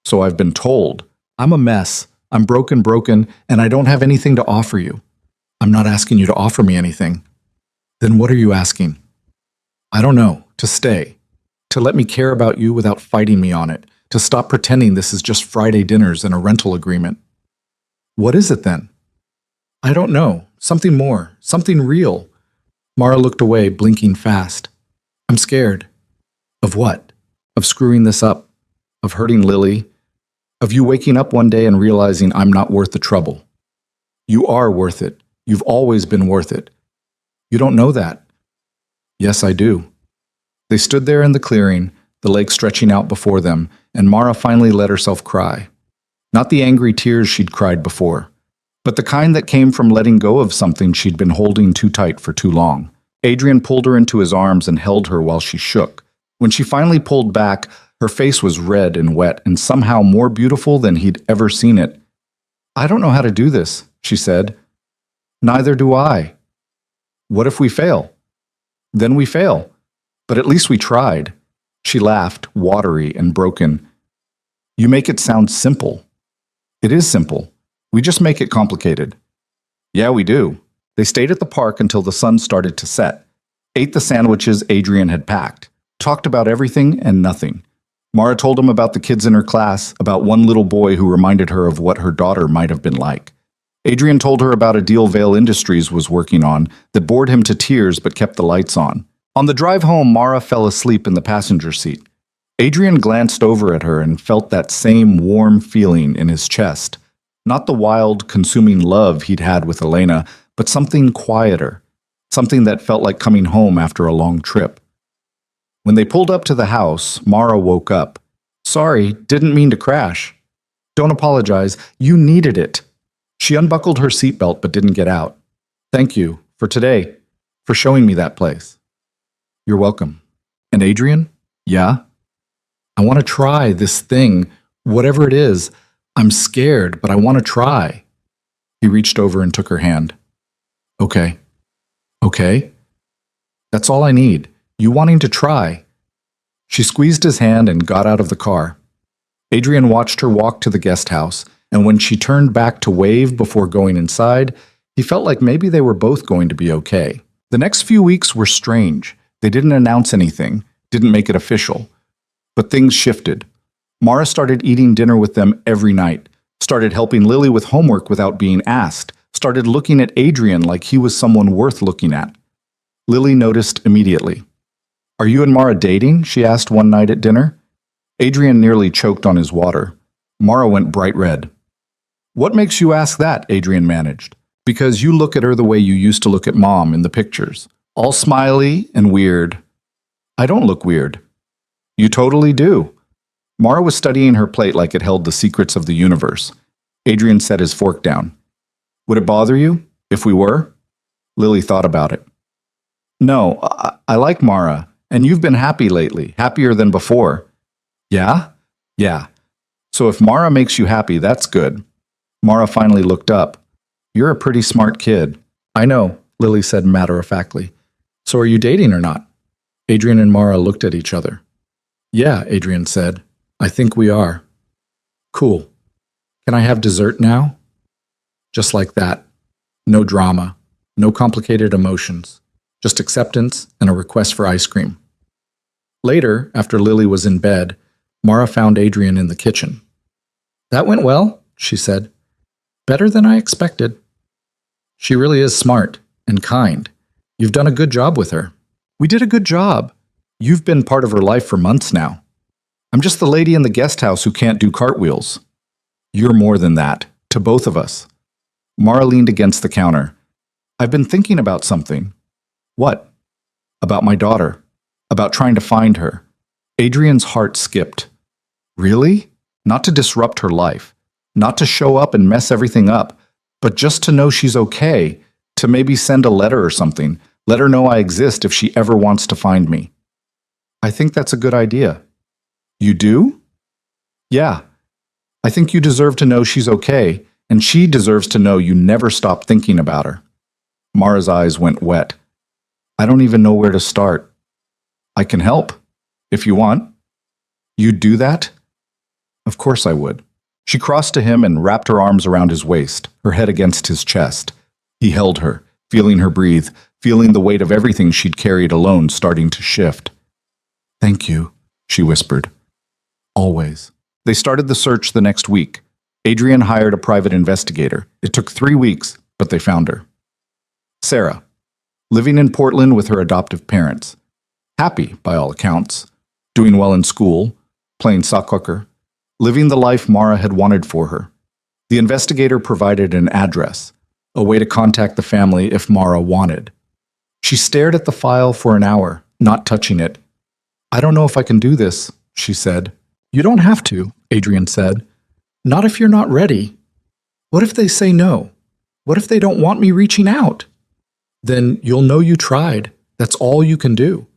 So I've been told. I'm a mess. I'm broken, and I don't have anything to offer you. I'm not asking you to offer me anything. Then what are you asking? I don't know. To stay. To let me care about you without fighting me on it. To stop pretending this is just Friday dinners and a rental agreement. What is it then? I don't know. Something more. Something real. Mara looked away, blinking fast. I'm scared. Of what? Of screwing this up. Of hurting Lily. Of you waking up one day and realizing I'm not worth the trouble. You are worth it. You've always been worth it. You don't know that. Yes, I do. They stood there in the clearing, the lake stretching out before them, and Mara finally let herself cry. Not the angry tears she'd cried before, but the kind that came from letting go of something she'd been holding too tight for too long. Adrian pulled her into his arms and held her while she shook. When she finally pulled back, her face was red and wet and somehow more beautiful than he'd ever seen it. I don't know how to do this, she said. Neither do I. What if we fail? Then we fail. But at least we tried. She laughed, watery and broken. You make it sound simple. It is simple. We just make it complicated. Yeah, we do. They stayed at the park until the sun started to set, ate the sandwiches Adrian had packed, talked about everything and nothing. Mara told him about the kids in her class, about one little boy who reminded her of what her daughter might have been like. Adrian told her about a deal Vale Industries was working on that bored him to tears but kept the lights on. On the drive home, Mara fell asleep in the passenger seat. Adrian glanced over at her and felt that same warm feeling in his chest. Not the wild, consuming love he'd had with Elena, but something quieter, something that felt like coming home after a long trip. When they pulled up to the house, Mara woke up. Sorry, didn't mean to crash. Don't apologize, you needed it. She unbuckled her seatbelt but didn't get out. Thank you, for today, for showing me that place. You're welcome. And Adrian? Yeah? I want to try this thing, whatever it is. I'm scared, but I want to try. He reached over and took her hand. Okay. Okay? That's all I need. You wanting to try. She squeezed his hand and got out of the car. Adrian watched her walk to the guest house, and when she turned back to wave before going inside, he felt like maybe they were both going to be okay. The next few weeks were strange. They didn't announce anything, didn't make it official. But things shifted. Mara started eating dinner with them every night, started helping Lily with homework without being asked, started looking at Adrian like he was someone worth looking at. Lily noticed immediately. Are you and Mara dating? She asked one night at dinner. Adrian nearly choked on his water. Mara went bright red. What makes you ask that? Adrian managed. Because you look at her the way you used to look at Mom in the pictures. All smiley and weird. I don't look weird. You totally do. Mara was studying her plate like it held the secrets of the universe. Adrian set his fork down. Would it bother you if we were? Lily thought about it. No, I like Mara, and you've been happy lately, happier than before. Yeah? Yeah. So if Mara makes you happy, that's good. Mara finally looked up. You're a pretty smart kid. I know, Lily said matter-of-factly. So are you dating or not? Adrian and Mara looked at each other. Yeah, Adrian said. I think we are. Cool. Can I have dessert now? Just like that. No drama. No complicated emotions. Just acceptance and a request for ice cream. Later, after Lily was in bed, Mara found Adrian in the kitchen. That went well, she said. Better than I expected. She really is smart and kind. You've done a good job with her. We did a good job. You've been part of her life for months now. I'm just the lady in the guest house who can't do cartwheels. You're more than that, to both of us. Mara leaned against the counter. I've been thinking about something. What? About my daughter. About trying to find her. Adrian's heart skipped. Really? Not to disrupt her life. Not to show up and mess everything up, but just to know she's okay, to maybe send a letter or something, let her know I exist if she ever wants to find me. I think that's a good idea. You do? Yeah. I think you deserve to know she's okay, and she deserves to know you never stop thinking about her. Mara's eyes went wet. I don't even know where to start. I can help, if you want. You'd do that? Of course I would. She crossed to him and wrapped her arms around his waist, her head against his chest. He held her, feeling her breathe, feeling the weight of everything she'd carried alone starting to shift. Thank you, she whispered. Always. They started the search the next week. Adrian hired a private investigator. It took 3 weeks, but they found her. Sarah, living in Portland with her adoptive parents. Happy, by all accounts. Doing well in school, playing soccer, living the life Mara had wanted for her. The investigator provided an address, a way to contact the family if Mara wanted. She stared at the file for an hour, not touching it. I don't know if I can do this, she said. You don't have to, Adrian said. Not if you're not ready. What if they say no? What if they don't want me reaching out? Then you'll know you tried. That's all you can do.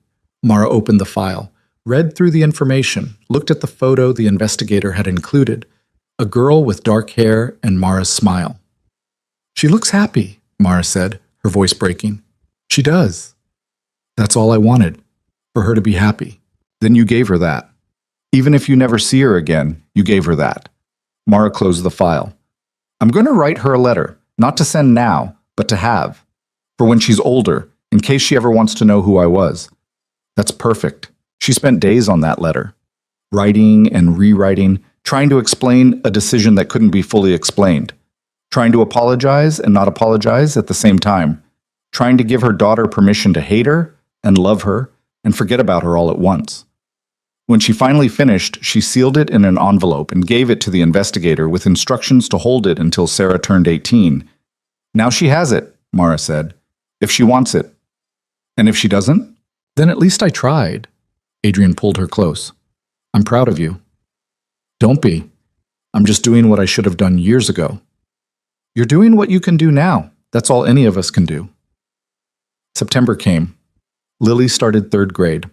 Mara opened the file, read through the information, looked at the photo the investigator had included, a girl with dark hair and Mara's smile. She looks happy, Mara said, her voice breaking. She does. That's all I wanted, for her to be happy. Then you gave her that. Even if you never see her again, you gave her that. Mara closed the file. I'm going to write her a letter, not to send now, but to have. For when she's older, in case she ever wants to know who I was. That's perfect. She spent days on that letter, writing and rewriting, trying to explain a decision that couldn't be fully explained, trying to apologize and not apologize at the same time, trying to give her daughter permission to hate her and love her and forget about her all at once. When she finally finished, she sealed it in an envelope and gave it to the investigator with instructions to hold it until Sarah turned 18. Now she has it, Mara said, if she wants it. And if she doesn't? Then at least I tried. Adrian pulled her close. I'm proud of you. Don't be. I'm just doing what I should have done years ago. You're doing what you can do now. That's all any of us can do. September came. Lily started 3rd grade.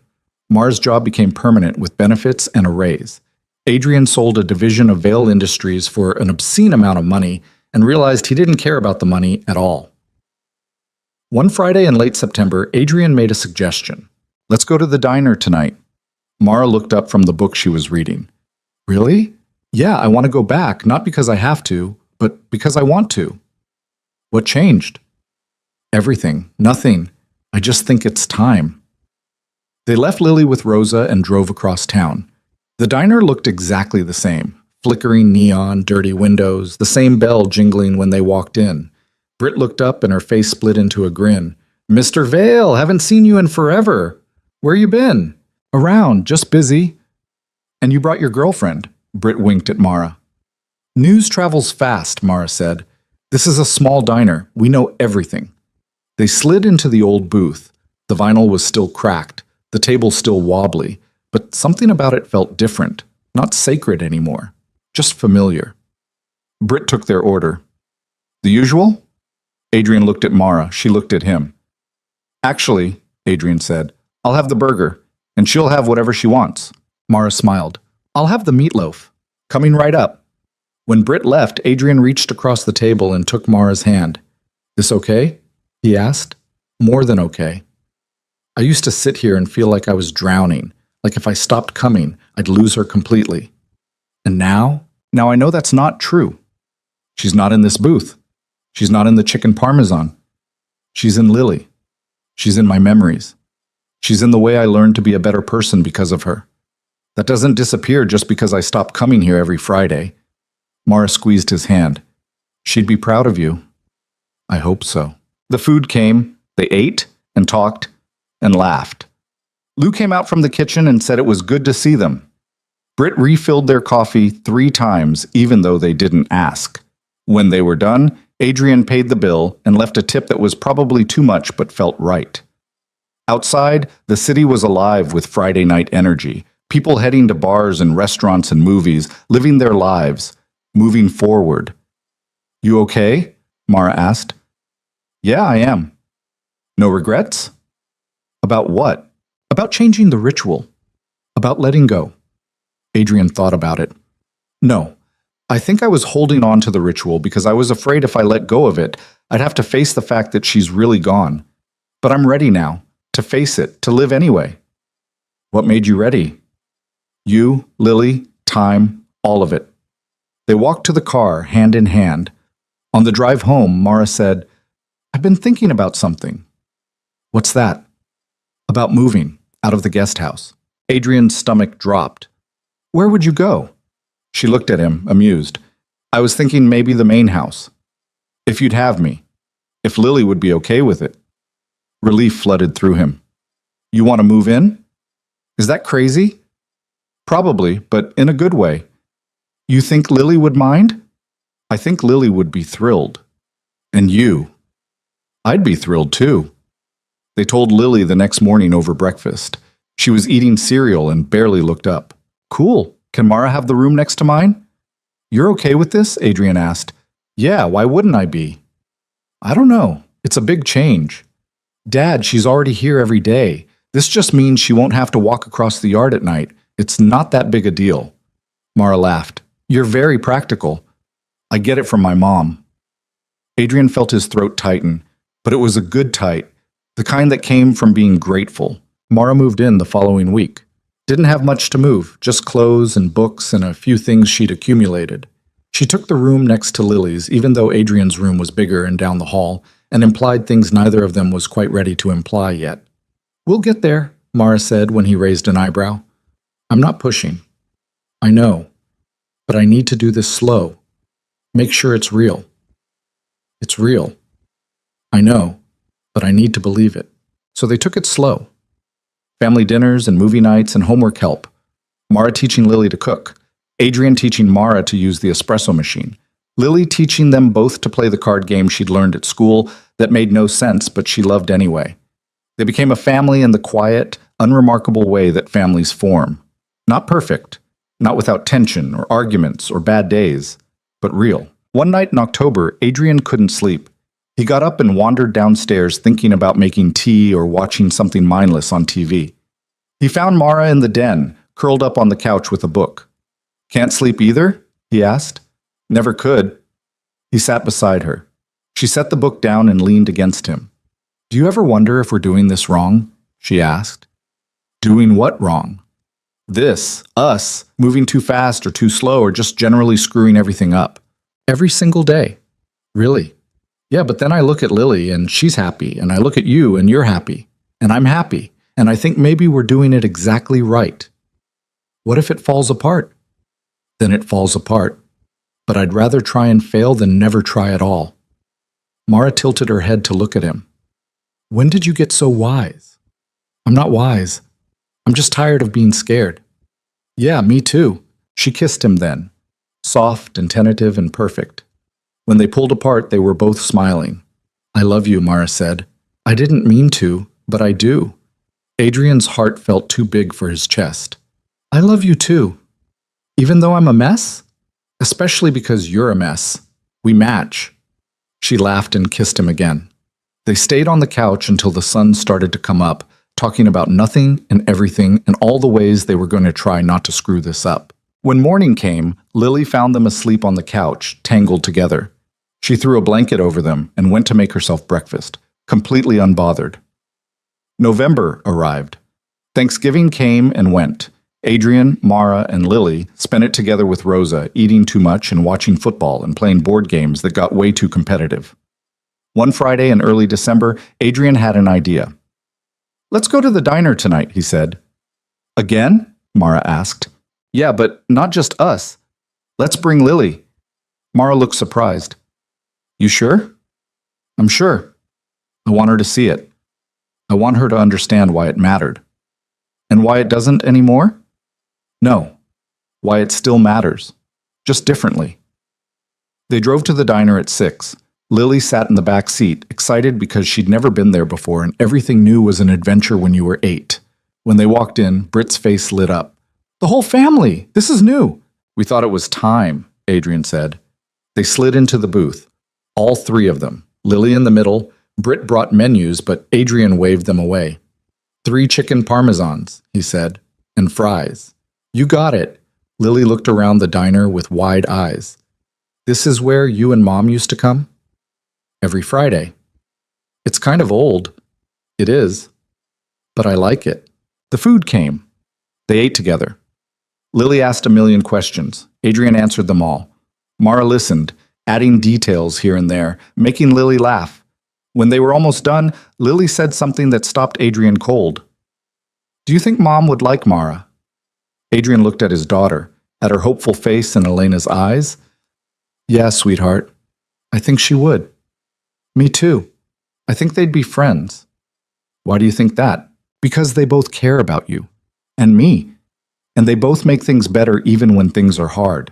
Mara's job became permanent with benefits and a raise. Adrian sold a division of Vail Industries for an obscene amount of money and realized he didn't care about the money at all. One Friday in late September, Adrian made a suggestion. Let's go to the diner tonight. Mara looked up from the book she was reading. Really? Yeah, I want to go back, not because I have to, but because I want to. What changed? Everything. Nothing. I just think it's time. They left Lily with Rosa and drove across town. The diner looked exactly the same. Flickering neon, dirty windows, the same bell jingling when they walked in. Britt looked up and her face split into a grin. Mr. Vail, haven't seen you in forever. Where you been? Around, just busy. And you brought your girlfriend. Britt winked at Mara. News travels fast, Mara said. This is a small diner. We know everything. They slid into the old booth. The vinyl was still cracked. The table still wobbly, but something about it felt different, not sacred anymore, just familiar. Britt took their order. The usual? Adrian looked at Mara. She looked at him. Actually, Adrian said, I'll have the burger, and she'll have whatever she wants. Mara smiled. I'll have the meatloaf. Coming right up. When Britt left, Adrian reached across the table and took Mara's hand. This okay? He asked. More than okay. I used to sit here and feel like I was drowning, like if I stopped coming, I'd lose her completely. And now I know that's not true. She's not in this booth. She's not in the chicken parmesan. She's in Lily. She's in my memories. She's in the way I learned to be a better person because of her. That doesn't disappear just because I stop coming here every Friday. Mara squeezed his hand. She'd be proud of you. I hope so. The food came. They ate and talked and laughed. Lou came out from the kitchen and said it was good to see them. Britt refilled their coffee 3 times, even though they didn't ask. When they were done, Adrian paid the bill and left a tip that was probably too much but felt right. Outside, the city was alive with Friday night energy. People heading to bars and restaurants and movies, living their lives, moving forward. You okay? Mara asked. Yeah, I am. No regrets? About what? About changing the ritual. About letting go. Adrian thought about it. No, I think I was holding on to the ritual because I was afraid if I let go of it, I'd have to face the fact that she's really gone. But I'm ready now, to face it, to live anyway. What made you ready? You, Lily, time, all of it. They walked to the car, hand in hand. On the drive home, Mara said, I've been thinking about something. What's that? About moving out of the guest house. Adrian's stomach dropped. Where would you go? She looked at him, amused. I was thinking maybe the main house. If you'd have me. If Lily would be okay with it. Relief flooded through him. You want to move in? Is that crazy? Probably, but in a good way. You think Lily would mind? I think Lily would be thrilled. And you? I'd be thrilled too. They told Lily the next morning over breakfast. She was eating cereal and barely looked up. Cool. Can Mara have the room next to mine? You're okay with this? Adrian asked. Yeah, why wouldn't I be? I don't know. It's a big change. Dad, she's already here every day. This just means she won't have to walk across the yard at night. It's not that big a deal. Mara laughed. You're very practical. I get it from my mom. Adrian felt his throat tighten, but it was a good tight, the kind that came from being grateful. Mara moved in the following week. Didn't have much to move, just clothes and books and a few things she'd accumulated. She took the room next to Lily's, even though Adrian's room was bigger and down the hall, and implied things neither of them was quite ready to imply yet. We'll get there, Mara said when he raised an eyebrow. I'm not pushing. I know, but I need to do this slow. Make sure it's real. It's real. I know, but I need to believe it. So they took it slow. Family dinners and movie nights and homework help. Mara teaching Lily to cook. Adrian teaching Mara to use the espresso machine. Lily teaching them both to play the card game she'd learned at school that made no sense, but she loved anyway. They became a family in the quiet, unremarkable way that families form. Not perfect, not without tension or arguments or bad days, but real. One night in October, Adrian couldn't sleep. He got up and wandered downstairs thinking about making tea or watching something mindless on TV. He found Mara in the den, curled up on the couch with a book. Can't sleep either? He asked. Never could. He sat beside her. She set the book down and leaned against him. Do you ever wonder if we're doing this wrong? She asked. Doing what wrong? This, us, moving too fast or too slow or just generally screwing everything up. Every single day. Really? Yeah, but then I look at Lily and she's happy, and I look at you and you're happy, and I'm happy, and I think maybe we're doing it exactly right. What if it falls apart? Then it falls apart. But I'd rather try and fail than never try at all. Mara tilted her head to look at him. When did you get so wise? I'm not wise. I'm just tired of being scared. Yeah, me too. She kissed him then, soft and tentative and perfect. When they pulled apart, they were both smiling. I love you, Mara said. I didn't mean to, but I do. Adrian's heart felt too big for his chest. I love you too. Even though I'm a mess? Especially because you're a mess. We match. She laughed and kissed him again. They stayed on the couch until the sun started to come up, talking about nothing and everything and all the ways they were going to try not to screw this up. When morning came, Lily found them asleep on the couch, tangled together. She threw a blanket over them and went to make herself breakfast, completely unbothered. November arrived. Thanksgiving came and went. Adrian, Mara, and Lily spent it together with Rosa, eating too much and watching football and playing board games that got way too competitive. One Friday in early December, Adrian had an idea. Let's go to the diner tonight, he said. Again? Mara asked. Yeah, but not just us. Let's bring Lily. Mara looked surprised. You sure? I'm sure. I want her to see it. I want her to understand why it mattered. And why it doesn't anymore? No. Why it still matters. Just differently. They drove to the diner at 6. Lily sat in the back seat, excited because she'd never been there before and everything new was an adventure when you were 8. When they walked in, Britt's face lit up. The whole family! This is new! We thought it was time, Adrian said. They slid into the booth. All 3 of them. Lily in the middle. Britt brought menus, but Adrian waved them away. 3 chicken parmesans, he said, and fries. You got it. Lily looked around the diner with wide eyes. This is where you and Mom used to come? Every Friday. It's kind of old. It is. But I like it. The food came. They ate together. Lily asked a million questions. Adrian answered them all. Mara listened, adding details here and there, making Lily laugh. When they were almost done, Lily said something that stopped Adrian cold. Do you think Mom would like Mara? Adrian looked at his daughter, at her hopeful face and Elena's eyes. Yeah, sweetheart. I think she would. Me too. I think they'd be friends. Why do you think that? Because they both care about you. And me. And they both make things better even when things are hard.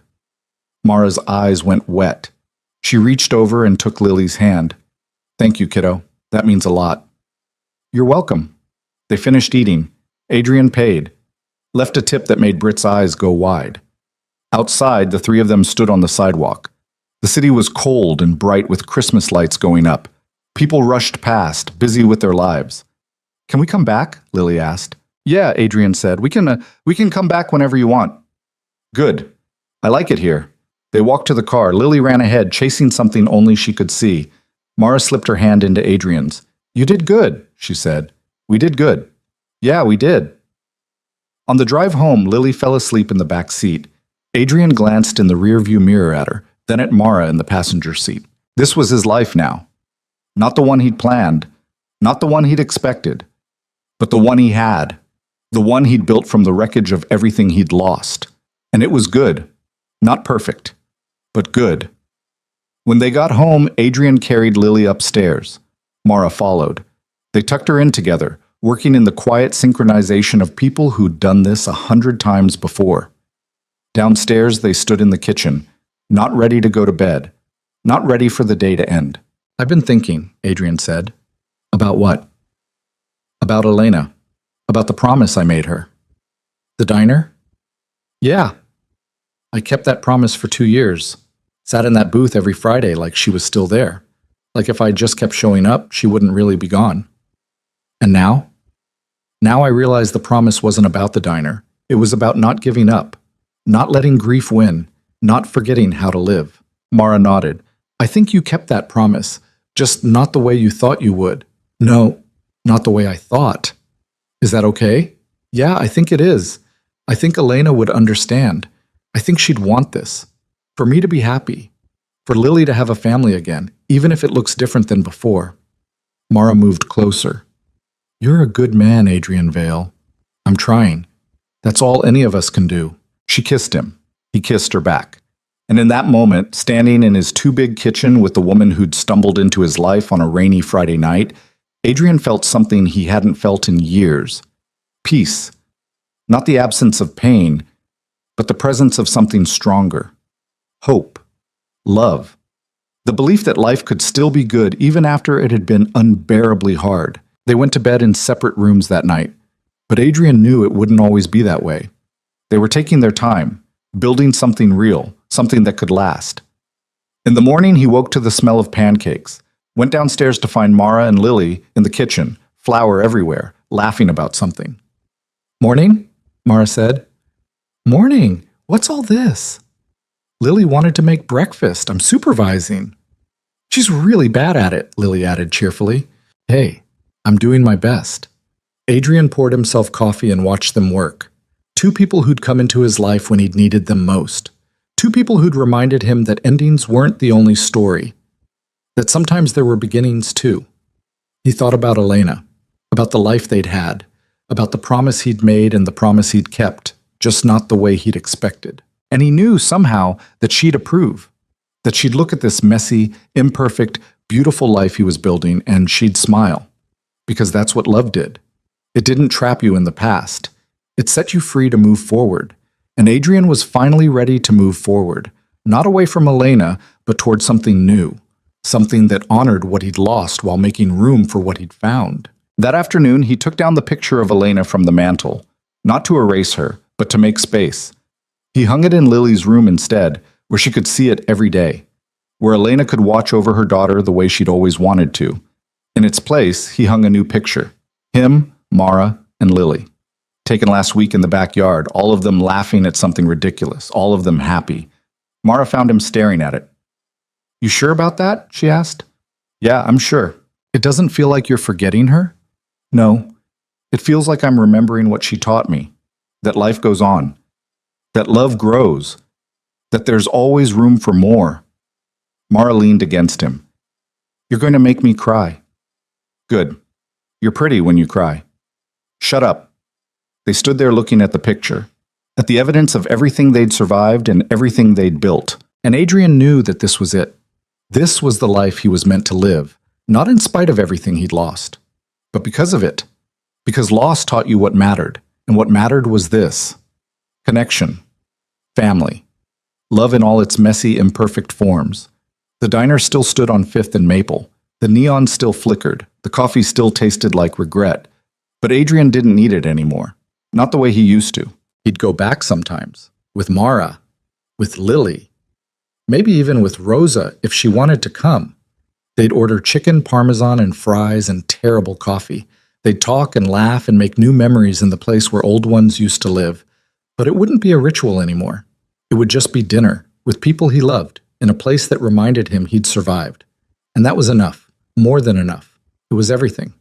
Mara's eyes went wet. She reached over and took Lily's hand. Thank you, kiddo. That means a lot. You're welcome. They finished eating. Adrian paid. Left a tip that made Britt's eyes go wide. Outside, the three of them stood on the sidewalk. The city was cold and bright with Christmas lights going up. People rushed past, busy with their lives. Can we come back? Lily asked. Yeah, Adrian said. We can come back whenever you want. Good. I like it here. They walked to the car. Lily ran ahead, chasing something only she could see. Mara slipped her hand into Adrian's. You did good, she said. We did good. Yeah, we did. On the drive home, Lily fell asleep in the back seat. Adrian glanced in the rearview mirror at her, then at Mara in the passenger seat. This was his life now. Not the one he'd planned, not the one he'd expected, but the one he had, the one he'd built from the wreckage of everything he'd lost. And it was good. Not perfect, but good. When they got home, Adrian carried Lily upstairs. Mara followed. They tucked her in together, working in the quiet synchronization of people who'd done this 100 times before. Downstairs, they stood in the kitchen, not ready to go to bed, not ready for the day to end. I've been thinking, Adrian said. About what? About Elena. About the promise I made her. The diner? Yeah. I kept that promise for 2 years. Sat in that booth every Friday like she was still there. Like if I just kept showing up, she wouldn't really be gone. And now? Now I realize the promise wasn't about the diner. It was about not giving up, not letting grief win, not forgetting how to live. Mara nodded. I think you kept that promise, just not the way you thought you would. No, not the way I thought. Is that okay? Yeah, I think it is. I think Elena would understand. I think she'd want this. For me to be happy. For Lily to have a family again, even if it looks different than before. Mara moved closer. You're a good man, Adrian Vale. I'm trying. That's all any of us can do. She kissed him. He kissed her back. And in that moment, standing in his too-big kitchen with the woman who'd stumbled into his life on a rainy Friday night, Adrian felt something he hadn't felt in years. Peace. Not the absence of pain, but the presence of something stronger. Hope. Love. The belief that life could still be good even after it had been unbearably hard. They went to bed in separate rooms that night, but Adrian knew it wouldn't always be that way. They were taking their time, building something real, something that could last. In the morning, he woke to the smell of pancakes, went downstairs to find Mara and Lily in the kitchen, flour everywhere, laughing about something. Morning? Mara said. Morning. What's all this? Lily wanted to make breakfast. I'm supervising. She's really bad at it, Lily added cheerfully. Hey, I'm doing my best. Adrian poured himself coffee and watched them work. Two people who'd come into his life when he'd needed them most. Two people who'd reminded him that endings weren't the only story. That sometimes there were beginnings too. He thought about Elena, about the life they'd had, about the promise he'd made and the promise he'd kept, just not the way he'd expected. And he knew somehow that she'd approve, that she'd look at this messy, imperfect, beautiful life he was building and she'd smile. Because that's what love did. It didn't trap you in the past. It set you free to move forward. And Adrian was finally ready to move forward, not away from Elena, but toward something new, something that honored what he'd lost while making room for what he'd found. That afternoon, he took down the picture of Elena from the mantel, not to erase her, but to make space. He hung it in Lily's room instead, where she could see it every day, where Elena could watch over her daughter the way she'd always wanted to. In its place, he hung a new picture. Him, Mara, and Lily. Taken last week in the backyard, all of them laughing at something ridiculous, all of them happy. Mara found him staring at it. You sure about that? She asked. Yeah, I'm sure. It doesn't feel like you're forgetting her? No. It feels like I'm remembering what she taught me. that life goes on, that love grows, that there's always room for more. Mara leaned against him. You're going to make me cry. Good. You're pretty when you cry. Shut up. They stood there looking at the picture, at the evidence of everything they'd survived and everything they'd built. And Adrian knew that this was it. This was the life he was meant to live, not in spite of everything he'd lost, but because of it. Because loss taught you what mattered, and what mattered was this: connection, family, love in all its messy, imperfect forms. The diner still stood on 5th and Maple. The neon still flickered. The coffee still tasted like regret. But Adrian didn't need it anymore. Not the way he used to. He'd go back sometimes. With Mara. With Lily. Maybe even with Rosa if she wanted to come. They'd order chicken parmesan and fries and terrible coffee. They'd talk and laugh and make new memories in the place where old ones used to live. But it wouldn't be a ritual anymore. It would just be dinner with people he loved in a place that reminded him he'd survived. And that was enough. More than enough. It was everything.